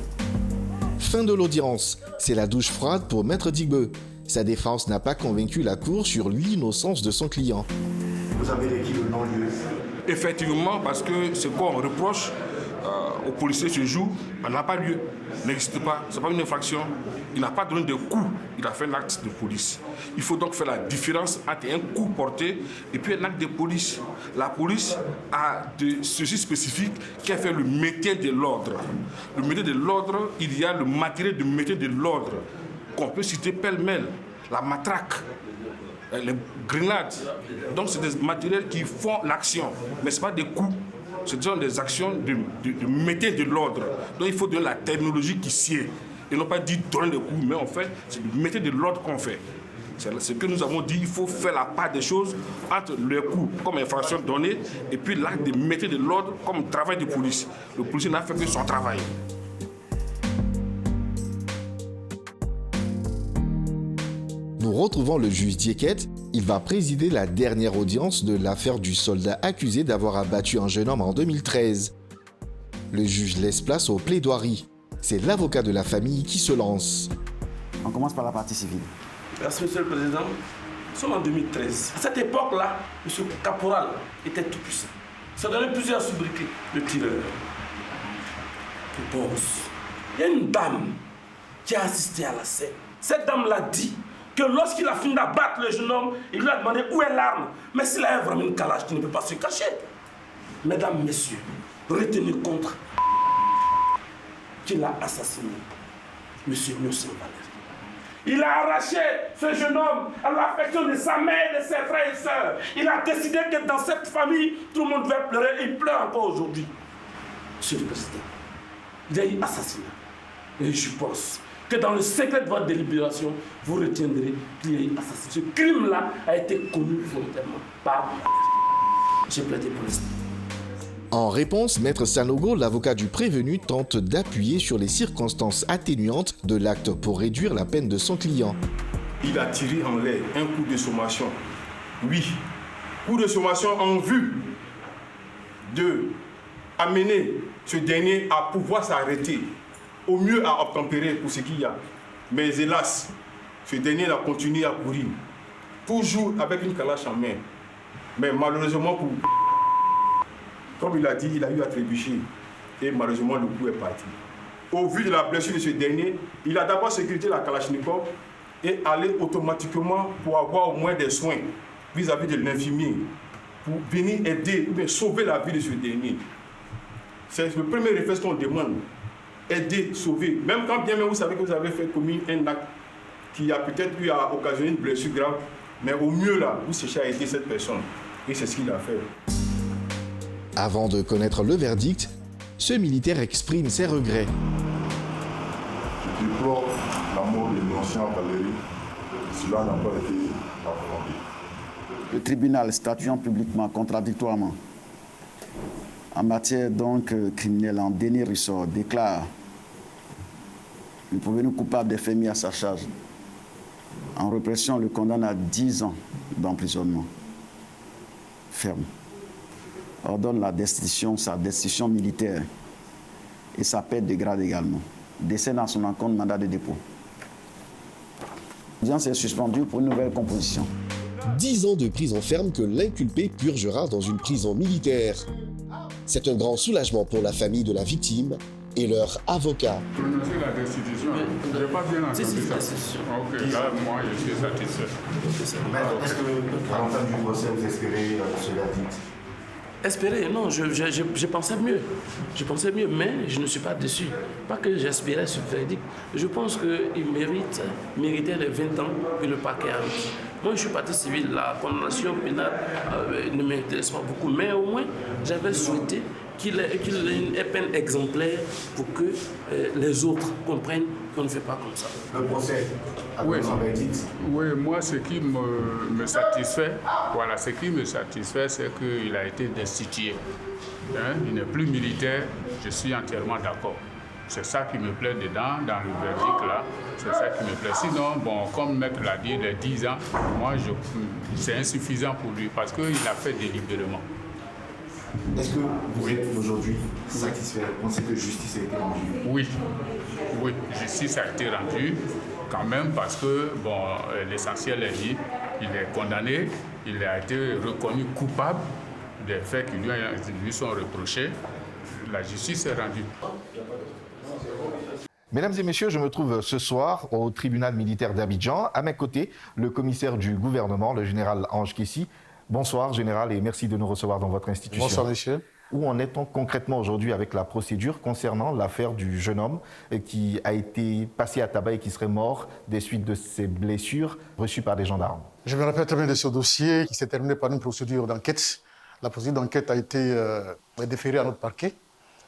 Fin de l'audience. C'est la douche froide pour Maître Digbe. Sa défense n'a pas convaincu la Cour sur l'innocence de son client. Vous avez requis le non-lieu. Effectivement, parce que ce qu'on reproche aux policiers ce jour n'a pas lieu, n'existe pas, ce n'est pas une infraction. Il n'a pas donné de coup, il a fait un acte de police. Il faut donc faire la différence entre un coup porté et puis un acte de police. La police a de ceci spécifique qui a fait le maintien de l'ordre. Le maintien de l'ordre, il y a le matériel de maintien de l'ordre qu'on peut citer pêle-mêle, la matraque, les grenades. Donc c'est des matériels qui font l'action, mais ce n'est pas des coups. Ce sont des actions de maintien de l'ordre. Donc il faut donner la technologie qui sied. Et non pas dire donner des coups, mais en fait, c'est le maintien de l'ordre qu'on fait. C'est ce que nous avons dit, il faut faire la part des choses entre le coup comme infraction donnée et puis l'acte de maintien de l'ordre comme travail de police. Le policier n'a fait que son travail. Nous retrouvons le juge Diekette. Il va présider la dernière audience de l'affaire du soldat accusé d'avoir abattu un jeune homme en 2013. Le juge laisse place aux plaidoiries. C'est l'avocat de la famille qui se lance. On commence par la partie civile. Merci, Monsieur le Président. Nous sommes en 2013. À cette époque-là, M. Caporal était tout puissant. Ça donnait plusieurs sobriquets. Le tireur, le boss. Il y a une dame qui a assisté à la scène. Cette dame l'a dit que lorsqu'il a fini d'abattre le jeune homme, il lui a demandé où est l'arme. Mais s'il a vraiment une calage qui ne peut pas se cacher. Mesdames, Messieurs, retenez compte qu'il a assassiné M. Nyosin Valéry. Il a arraché ce jeune homme à l'affection de sa mère et de ses frères et sœurs. Il a décidé que dans cette famille, tout le monde devait pleurer et il pleure encore aujourd'hui. Monsieur le Président, il y a eu assassinat. Et je pense que dans le secret de votre délibération, vous retiendrez qu'il y a eu assassinat. Ce crime-là a été connu volontairement par Valéry. J'ai plaidé pour l'instant. En réponse, Maître Sanogo, l'avocat du prévenu, tente d'appuyer sur les circonstances atténuantes de l'acte pour réduire la peine de son client. Il a tiré en l'air un coup de sommation. Oui, coup de sommation en vue de amener ce dernier à pouvoir s'arrêter, au mieux à obtempérer pour ce qu'il y a. Mais hélas, ce dernier a continué à courir, toujours avec une calache en main. Mais malheureusement pour Comme il a dit, il a eu à trébucher. Et malheureusement, le coup est parti. Au vu de la blessure de ce dernier, il a d'abord sécurité la Kalachnikov et allé automatiquement pour avoir au moins des soins vis-à-vis de l'infirmier, pour venir aider ou bien sauver la vie de ce dernier. C'est le premier réflexe qu'on demande. Aider, sauver. Même quand bien même vous savez que vous avez commis un acte qui a peut-être eu à occasionner une blessure grave, mais au mieux là, vous cherchez à aider cette personne. Et c'est ce qu'il a fait. Avant de connaître le verdict, ce militaire exprime ses regrets. Je déplore la mort de l'ancien Valéry. Cela n'a pas été la volonté. Le tribunal statuant publiquement contradictoirement en matière donc criminelle en dernier ressort déclare le prévenu coupable des faits mis à sa charge. En répression, le condamne à 10 ans d'emprisonnement ferme. Ordonne sa destitution militaire et sa perte de grade également. Décède dans son encontre mandat de dépôt. L'audience est suspendue pour une nouvelle composition. 10 ans de prison ferme que l'inculpé purgera dans une prison militaire. C'est un grand soulagement pour la famille de la victime et leur avocat. Prononcer la destitution, je n'ai pas bien entendu ça. Ok, là, moi, je suis satisfait. Est-ce que, à l'entame du procès, vous espérez ce verdict? Espérer, non, je pensais mieux. Je pensais mieux, mais je ne suis pas déçu. Pas que j'espérais ce verdict. Je pense qu'il méritait les 20 ans que le parquet a mis. Moi, je suis partie civile. La condamnation pénale ne m'intéresse pas beaucoup, mais au moins, j'avais souhaité qu'il ait une peine exemplaire pour que les autres comprennent qu'on ne fait pas comme ça. Le procès oui, moi, ce qui me satisfait, voilà, ce qui me satisfait, c'est qu'il a été destitué. Hein? Il n'est plus militaire, je suis entièrement d'accord. C'est ça qui me plaît dedans, dans le verdict là, c'est ça qui me plaît. Sinon, bon, comme Maître l'a dit, les 10 ans, moi, c'est insuffisant pour lui parce qu'il a fait délibérément. Est-ce que vous êtes aujourd'hui satisfait? Vous pensez que justice a été rendue? Oui, justice a été rendue quand même parce que, bon, l'essentiel est dit, il est condamné, il a été reconnu coupable des faits qui lui sont reprochés. La justice est rendue. Mesdames et messieurs, je me trouve ce soir au tribunal militaire d'Abidjan. À mes côtés, le commissaire du gouvernement, le général Ange Kessi. Bonsoir, général, et merci de nous recevoir dans votre institution. Bonsoir, monsieur. Où en est-on concrètement aujourd'hui avec la procédure concernant l'affaire du jeune homme qui a été passé à tabac et qui serait mort des suites de ses blessures reçues par des gendarmes? Je me rappelle très bien de ce dossier qui s'est terminé par une procédure d'enquête. La procédure d'enquête a été déférée à notre parquet.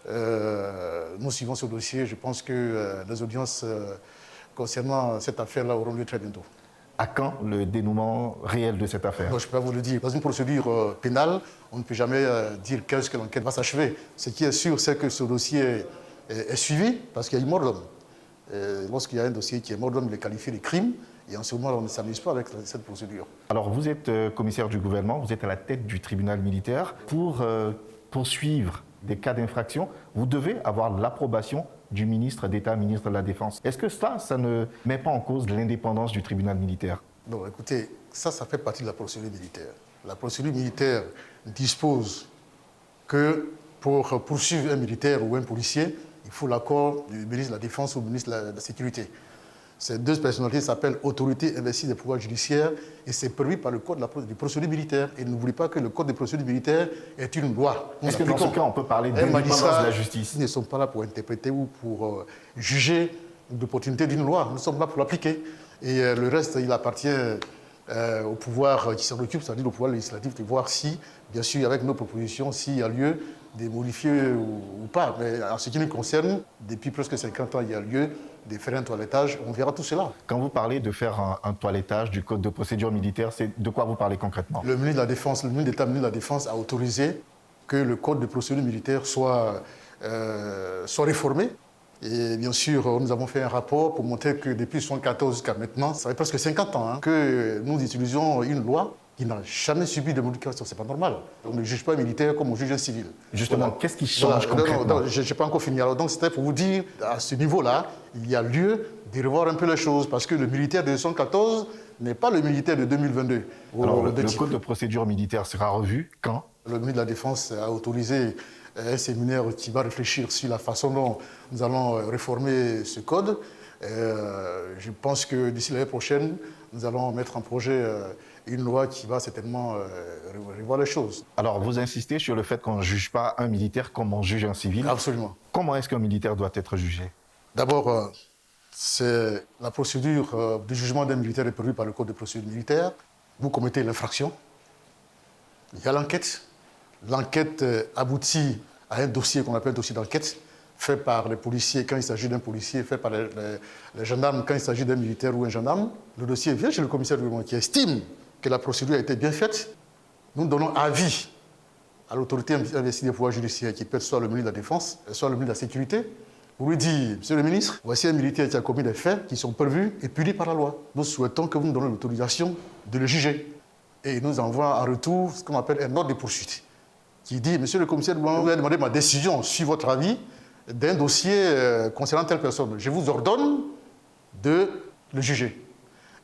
Nous suivons ce dossier. Je pense que les audiences concernant cette affaire-là auront lieu très bientôt. À quand le dénouement réel de cette affaire? Non, je ne peux pas vous le dire. Dans une procédure pénale, on ne peut jamais dire quand l'enquête va s'achever. Ce qui est sûr, c'est que ce dossier est suivi parce qu'il y a eu mort d'homme. Lorsqu'il y a un dossier qui est mort d'homme, il est qualifié de crime. Et en ce moment, on ne s'amuse pas avec cette procédure. Alors, vous êtes commissaire du gouvernement, vous êtes à la tête du tribunal militaire. Pour poursuivre des cas d'infraction, vous devez avoir l'approbation du ministre d'État, ministre de la Défense. Est-ce que ça ne met pas en cause l'indépendance du tribunal militaire? Non, écoutez, ça fait partie de la procédure militaire. La procédure militaire dispose que pour poursuivre un militaire ou un policier, il faut l'accord du ministre de la Défense ou du ministre de la Sécurité. Ces deux personnalités s'appellent autorité investie des pouvoirs judiciaires et c'est prévu par le code de procédure militaire. Et n'oubliez pas que le code de procédure militaire est une loi. Est-ce que dans ce cas, on peut parler d'indépendance de la justice? Ils ne sont pas là pour interpréter ou pour juger l'opportunité d'une loi. Nous sommes là pour l'appliquer. Et le reste, il appartient au pouvoir qui s'en occupe, c'est-à-dire au pouvoir législatif, de voir si, bien sûr, avec nos propositions, s'il y a lieu de modifier ou pas. Mais en ce qui nous concerne, depuis presque 50 ans, il y a lieu de faire un toilettage. On verra tout cela. Quand vous parlez de faire un toilettage du code de procédure militaire, c'est de quoi vous parlez concrètement? Le ministre de la Défense, le ministre d'État, le ministre de la Défense a autorisé que le code de procédure militaire soit réformé. Et bien sûr, nous avons fait un rapport pour montrer que depuis 1974 jusqu'à maintenant, ça fait presque 50 ans que nous utilisons une loi qui n'a jamais subi de modification. Ce n'est pas normal. On ne juge pas un militaire comme on juge un civil. Justement, voilà. Qu'est-ce qui change concrètement? Non, je n'ai pas encore fini. Alors, donc, c'était pour vous dire, à ce niveau-là, il y a lieu de revoir un peu les choses, parce que le militaire de 1914 n'est pas le militaire de 2022. Alors, le code de procédure militaire sera revu quand? Le ministre de la Défense a autorisé un séminaire qui va réfléchir sur la façon dont nous allons réformer ce code. Je pense que d'ici l'année prochaine, nous allons mettre en projet une loi qui va certainement revoir les choses. Alors, vous insistez sur le fait qu'on ne juge pas un militaire comme on juge un civil. Absolument. Comment est-ce qu'un militaire doit être jugé? D'abord, c'est la procédure de jugement d'un militaire est prévue par le Code de procédure militaire. Vous commettez l'infraction. Il y a l'enquête. L'enquête aboutit à un dossier qu'on appelle dossier d'enquête, fait par les policiers quand il s'agit d'un policier, fait par les gendarmes quand il s'agit d'un militaire ou un gendarme. Le dossier vient chez le commissaire du gouvernement qui estime que la procédure a été bien faite. Nous donnons avis à l'autorité investie des pouvoirs judiciaires, qui peut être soit le ministre de la Défense, soit le ministre de la Sécurité, pour lui dire, Monsieur le ministre, voici un militaire qui a commis des faits qui sont prévus et punis par la loi. Nous souhaitons que vous nous donniez l'autorisation de le juger. Et il nous envoie en retour ce qu'on appelle un ordre de poursuite, qui dit, Monsieur le commissaire, vous avez demandé ma décision sur votre avis d'un dossier concernant telle personne. Je vous ordonne de le juger.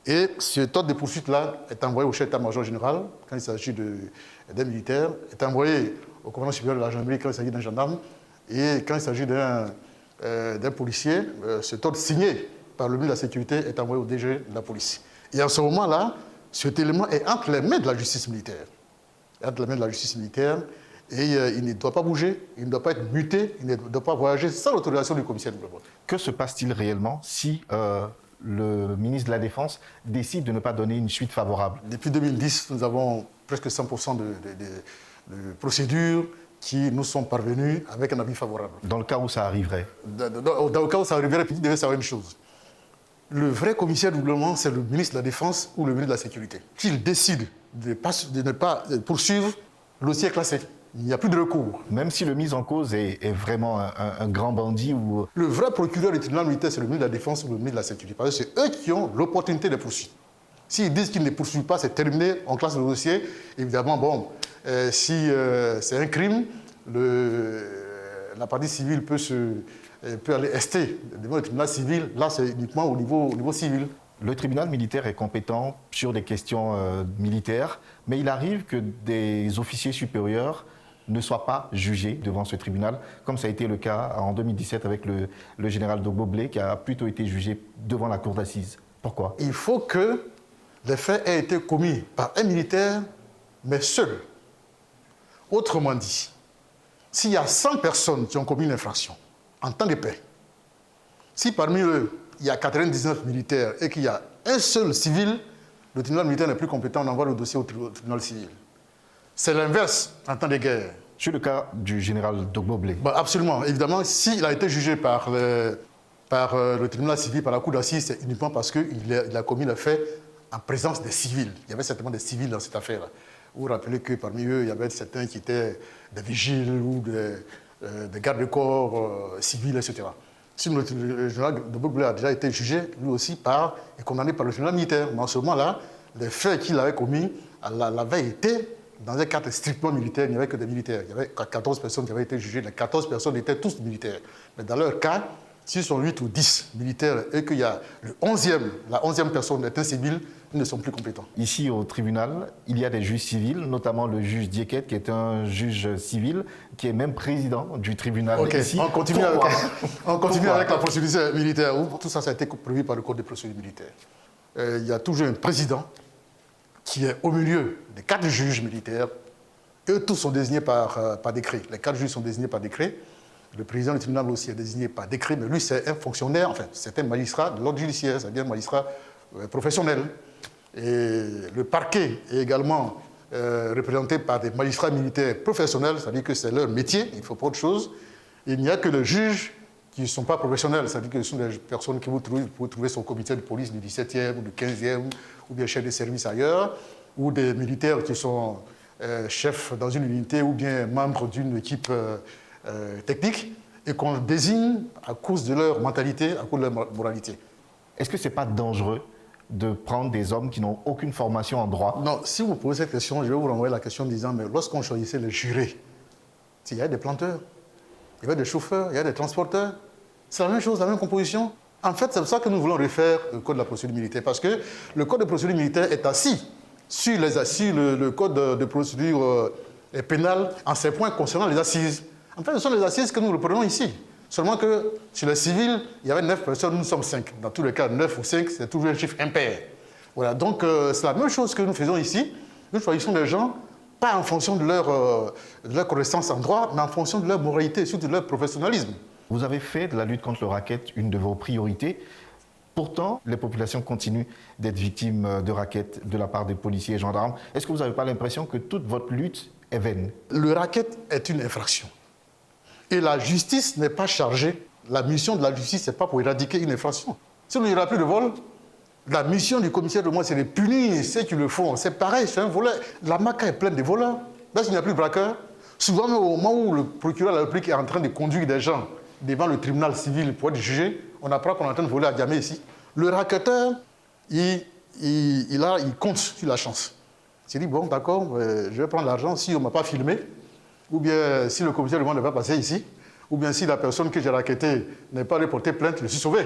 Et cet ordre de poursuite-là est envoyé au chef d'état-major général, quand il s'agit d'un militaire, est envoyé au commandant supérieur de la gendarmerie quand il s'agit d'un gendarme, et quand il s'agit d'un policier, cet ordre signé par le ministre de la Sécurité est envoyé au DG de la police. Et à ce moment-là, cet élément est entre les mains de la justice militaire. Entre les mains de la justice militaire, et il ne doit pas bouger, il ne doit pas être muté, il ne doit pas voyager sans l'autorisation du commissaire du gouvernement. Que se passe-t-il réellement si le ministre de la Défense décide de ne pas donner une suite favorable? Depuis 2010, nous avons presque 100% de procédures qui nous sont parvenues avec un avis favorable. Dans le cas où ça arriverait? Dans le cas où ça arriverait, il devait savoir une chose. Le vrai commissaire du gouvernement, c'est le ministre de la Défense ou le ministre de la Sécurité. S'il décide de ne pas poursuivre, le dossier est classé. Il n'y a plus de recours. Même si le mis en cause est vraiment un grand bandit ou... Le vrai procureur du tribunal militaire, c'est le ministre de la Défense ou le ministre de la Sécurité. Parce que c'est eux qui ont l'opportunité de poursuivre. S'ils disent qu'ils ne poursuivent pas, c'est terminé, on classe le dossier. Évidemment, bon, si c'est un crime, la partie civile peut aller ester devant le tribunal civil. Là, c'est uniquement au niveau civil. Le tribunal militaire est compétent sur des questions militaires, mais il arrive que des officiers supérieurs ne soient pas jugés devant ce tribunal, comme ça a été le cas en 2017 avec le général Dogbo Blé, qui a plutôt été jugé devant la cour d'assises. Pourquoi? Il faut que les faits aient été commis par un militaire, mais seul. Autrement dit, s'il y a 100 personnes qui ont commis une infraction en temps de paix, si parmi eux, il y a 99 militaires et qu'il y a un seul civil, le tribunal militaire n'est plus compétent, on envoie le dossier au tribunal civil. C'est l'inverse en temps de guerre. Sur le cas du général Dogbo Blé. Absolument. Évidemment, s'il a été jugé par le tribunal civil, par la cour d'assises, c'est uniquement parce qu'il a commis le fait en présence des civils. Il y avait certainement des civils dans cette affaire-là. Vous vous rappelez que parmi eux, il y avait certains qui étaient des vigiles ou des gardes-corps civils, etc. Si le général Dogbo Blé a déjà été jugé, lui aussi, et condamné par le tribunal militaire. Mais en ce moment-là, les faits qu'il avait commis l'avaient été dans un cadre strictement militaire, il n'y avait que des militaires. Il y avait 14 personnes qui avaient été jugées. Les 14 personnes étaient tous militaires. Mais dans leur cas, s'ils sont 8 ou 10 militaires et qu'il y a la 11e personne est un civil, ils ne sont plus compétents. Ici, au tribunal, il y a des juges civils, notamment le juge Dieket, qui est un juge civil, qui est même président du tribunal. Ok, ici. on continue avec la procédure militaire. Tout ça, ça a été prévu par le Code de procédure militaire. Il y a toujours un président qui est au milieu des 4 juges militaires. Eux tous sont désignés par décret. Les 4 juges sont désignés par décret. Le président du tribunal aussi est désigné par décret, mais lui, c'est un fonctionnaire, enfin, c'est un magistrat de l'ordre judiciaire, c'est-à-dire un magistrat professionnel. Et le parquet est également représenté par des magistrats militaires professionnels, c'est-à-dire que c'est leur métier, il ne faut pas autre chose. Il n'y a que les juges qui ne sont pas professionnels, c'est-à-dire que ce sont des personnes que vous pouvez trouver sur le comité de police du 17e ou du 15e, ou bien chefs de service ailleurs, ou des militaires qui sont chefs dans une unité ou bien membres d'une équipe technique, et qu'on désigne à cause de leur mentalité, à cause de leur moralité. Est-ce que ce n'est pas dangereux de prendre des hommes qui n'ont aucune formation en droit? Non, si vous posez cette question, je vais vous renvoyer la question en disant, mais lorsqu'on choisissait les jurés, il y avait des planteurs, il y avait des chauffeurs, il y avait des transporteurs, c'est la même chose, la même composition. En fait, c'est pour ça que nous voulons refaire le Code de la procédure militaire, parce que le Code de procédure militaire est assis sur le Code de procédure pénal en ces points concernant les assises. En fait, ce sont les assises que nous reprenons ici. Seulement que sur les civils, il y avait 9 personnes, nous sommes 5. Dans tous les cas, 9 ou 5, c'est toujours un chiffre impair. Voilà, donc c'est la même chose que nous faisons ici. Nous choisissons les gens, pas en fonction de leur connaissance en droit, mais en fonction de leur moralité et surtout de leur professionnalisme. Vous avez fait de la lutte contre le racket une de vos priorités. Pourtant, les populations continuent d'être victimes de racket de la part des policiers et gendarmes. Est-ce que vous n'avez pas l'impression que toute votre lutte est vaine? Le racket est une infraction. Et la justice n'est pas chargée. La mission de la justice, ce n'est pas pour éradiquer une infraction. Si on n'y aura plus de vol, la mission du commissaire de moi, c'est de punir ceux qui le font. C'est pareil, c'est un voleur. La MACA est pleine de voleurs. Là, s'il n'y a plus de braqueurs, souvent, au moment où le procureur de la République est en train de conduire des gens devant le tribunal civil pour être jugé, on apprend qu'on est en train de voler à Diamé ici. Le racketeur, il compte sur la chance. Il s'est dit, bon, d'accord, je vais prendre l'argent si on ne m'a pas filmé, ou bien si le commissaire de moi ne va pas passer ici, ou bien si la personne que j'ai racketée n'est pas allée porter plainte, je suis sauvé.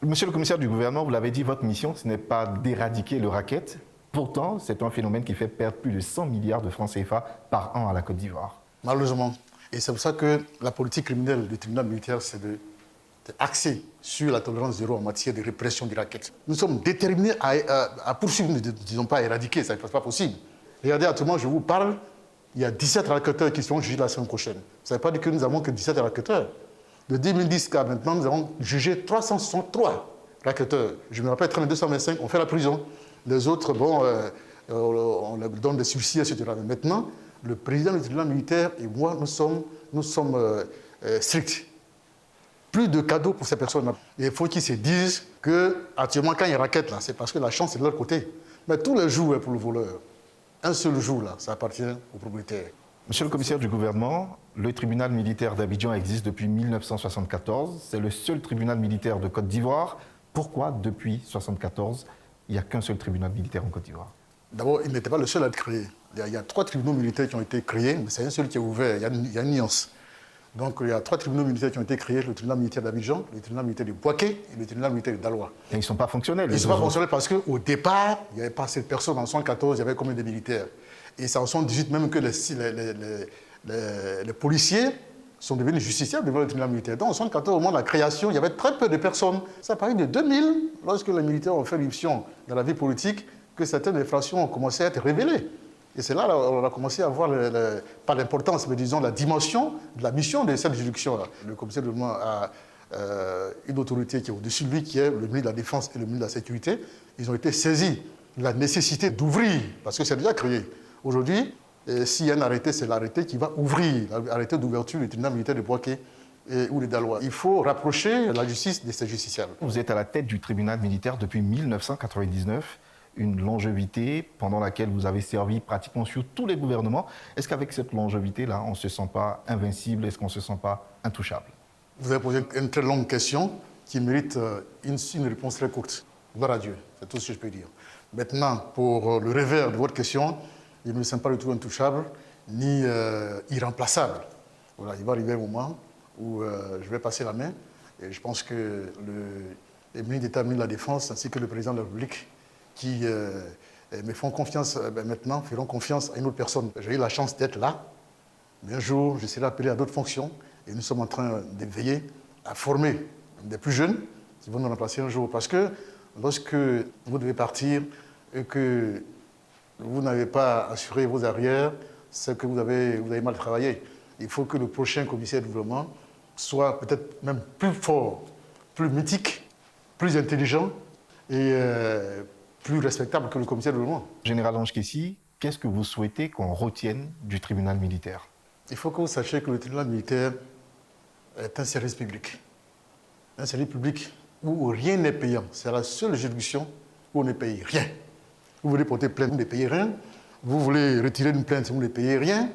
Monsieur le commissaire du gouvernement, vous l'avez dit, votre mission, ce n'est pas d'éradiquer le racket. Pourtant, c'est un phénomène qui fait perdre plus de 100 milliards de francs CFA par an à la Côte d'Ivoire. Malheureusement. Et c'est pour ça que la politique criminelle du tribunal militaire, c'est axé sur la tolérance zéro en matière de répression du racket. Nous sommes déterminés à poursuivre, ne disons pas à éradiquer, ça n'est pas possible. Regardez, actuellement, je vous parle, il y a 17 racketteurs qui seront jugés la semaine prochaine. Ça ne veut pas dire que nous n'avons que 17 racketteurs. De 2010 à maintenant, nous avons jugé 363 racketteurs. Je me rappelle, 225, on fait la prison. Les autres, bon, on leur donne des sursis, etc. Mais maintenant, le président du tribunal militaire et moi, nous sommes stricts. Plus de cadeaux pour ces personnes-là. Il faut qu'ils se disent qu'actuellement, quand ils raquettent, c'est parce que la chance est de leur côté. Mais tous les jours pour le voleur. Un seul jour, là, ça appartient au propriétaire. Monsieur le commissaire du gouvernement, le tribunal militaire d'Abidjan existe depuis 1974. C'est le seul tribunal militaire de Côte d'Ivoire. Pourquoi, depuis 1974, il n'y a qu'un seul tribunal militaire en Côte d'Ivoire? D'abord, il n'était pas le seul à être créé. Il y a 3 tribunaux militaires qui ont été créés, mais c'est un seul qui est ouvert. Il y a une nuance. Donc, il y a 3 tribunaux militaires qui ont été créés, le tribunal militaire d'Abidjan, le tribunal militaire de Bouaké et le tribunal militaire de Daloa. Et ils ne sont pas fonctionnels? Ils ne sont pas fonctionnels parce qu'au départ, il n'y avait pas assez de personnes. En 1974, il y avait combien de militaires? Et c'est en 1978 même que les policiers sont devenus justiciables devant le tribunal militaire. Donc, en 1974, au moment de la création, il y avait très peu de personnes. C'est à partir de 2000, lorsque les militaires ont fait l'irruption dans la vie politique, que certaines infractions ont commencé à être révélées. Et c'est là qu'on a commencé à voir, pas l'importance, mais disons la dimension de la mission de cette juridiction-là. Le commissaire de gouvernement a une autorité qui est au-dessus de lui, qui est le ministre de la Défense et le ministre de la Sécurité. Ils ont été saisis de la nécessité d'ouvrir, parce que c'est déjà créé. Aujourd'hui, s'il y a un arrêté, c'est l'arrêté qui va ouvrir, l'arrêté d'ouverture du tribunal militaire de Bouaké ou de Daloa. Il faut rapprocher la justice de ces justiciables. Vous êtes à la tête du tribunal militaire depuis 1999. Une longévité pendant laquelle vous avez servi pratiquement sur tous les gouvernements. Est-ce qu'avec cette longévité-là, on ne se sent pas invincible? Est-ce qu'on ne se sent pas intouchable? Vous avez posé une très longue question qui mérite une réponse très courte. Gloire à Dieu, c'est tout ce que je peux dire. Maintenant, pour le revers de votre question, je ne me sens pas du tout intouchable ni irremplaçable. Voilà, il va arriver un moment où je vais passer la main et je pense que le ministre d'État, le ministre de la Défense ainsi que le président de la République qui me font confiance maintenant, feront confiance à une autre personne. J'ai eu la chance d'être là, mais un jour, je serai appelé à d'autres fonctions et nous sommes en train de veiller à former des plus jeunes qui vont nous remplacer un jour. Parce que lorsque vous devez partir et que vous n'avez pas assuré vos arrières, c'est que vous avez mal travaillé. Il faut que le prochain commissaire de gouvernement soit peut-être même plus fort, plus mythique, plus intelligent et plus respectable que le commissaire de gouvernement. Général Ange Kessi, qu'est-ce que vous souhaitez qu'on retienne du tribunal militaire? Il faut que vous sachiez que le tribunal militaire est un service public. Un service public où rien n'est payant. C'est la seule juridiction où on ne paye rien. Vous voulez porter plainte, vous ne payez rien. Vous voulez retirer une plainte, vous ne payez rien.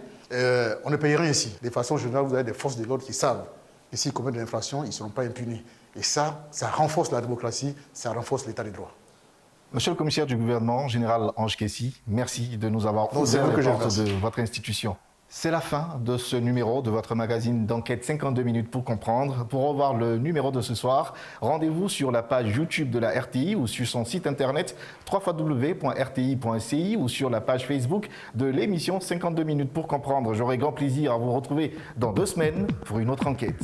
On ne paye rien ici. De façon générale, vous avez des forces de l'ordre qui savent que s'ils commettent des infractions, ils ne seront pas impunis. Et ça renforce la démocratie, ça renforce l'état de droit. Monsieur le commissaire du gouvernement, général Ange Kessi, merci de nous avoir ouvert les portes de votre institution. C'est la fin de ce numéro de votre magazine d'enquête 52 minutes pour comprendre. Pour revoir le numéro de ce soir, rendez-vous sur la page YouTube de la RTI ou sur son site internet www.rti.ci ou sur la page Facebook de l'émission 52 minutes pour comprendre. J'aurai grand plaisir à vous retrouver dans 2 semaines pour une autre enquête.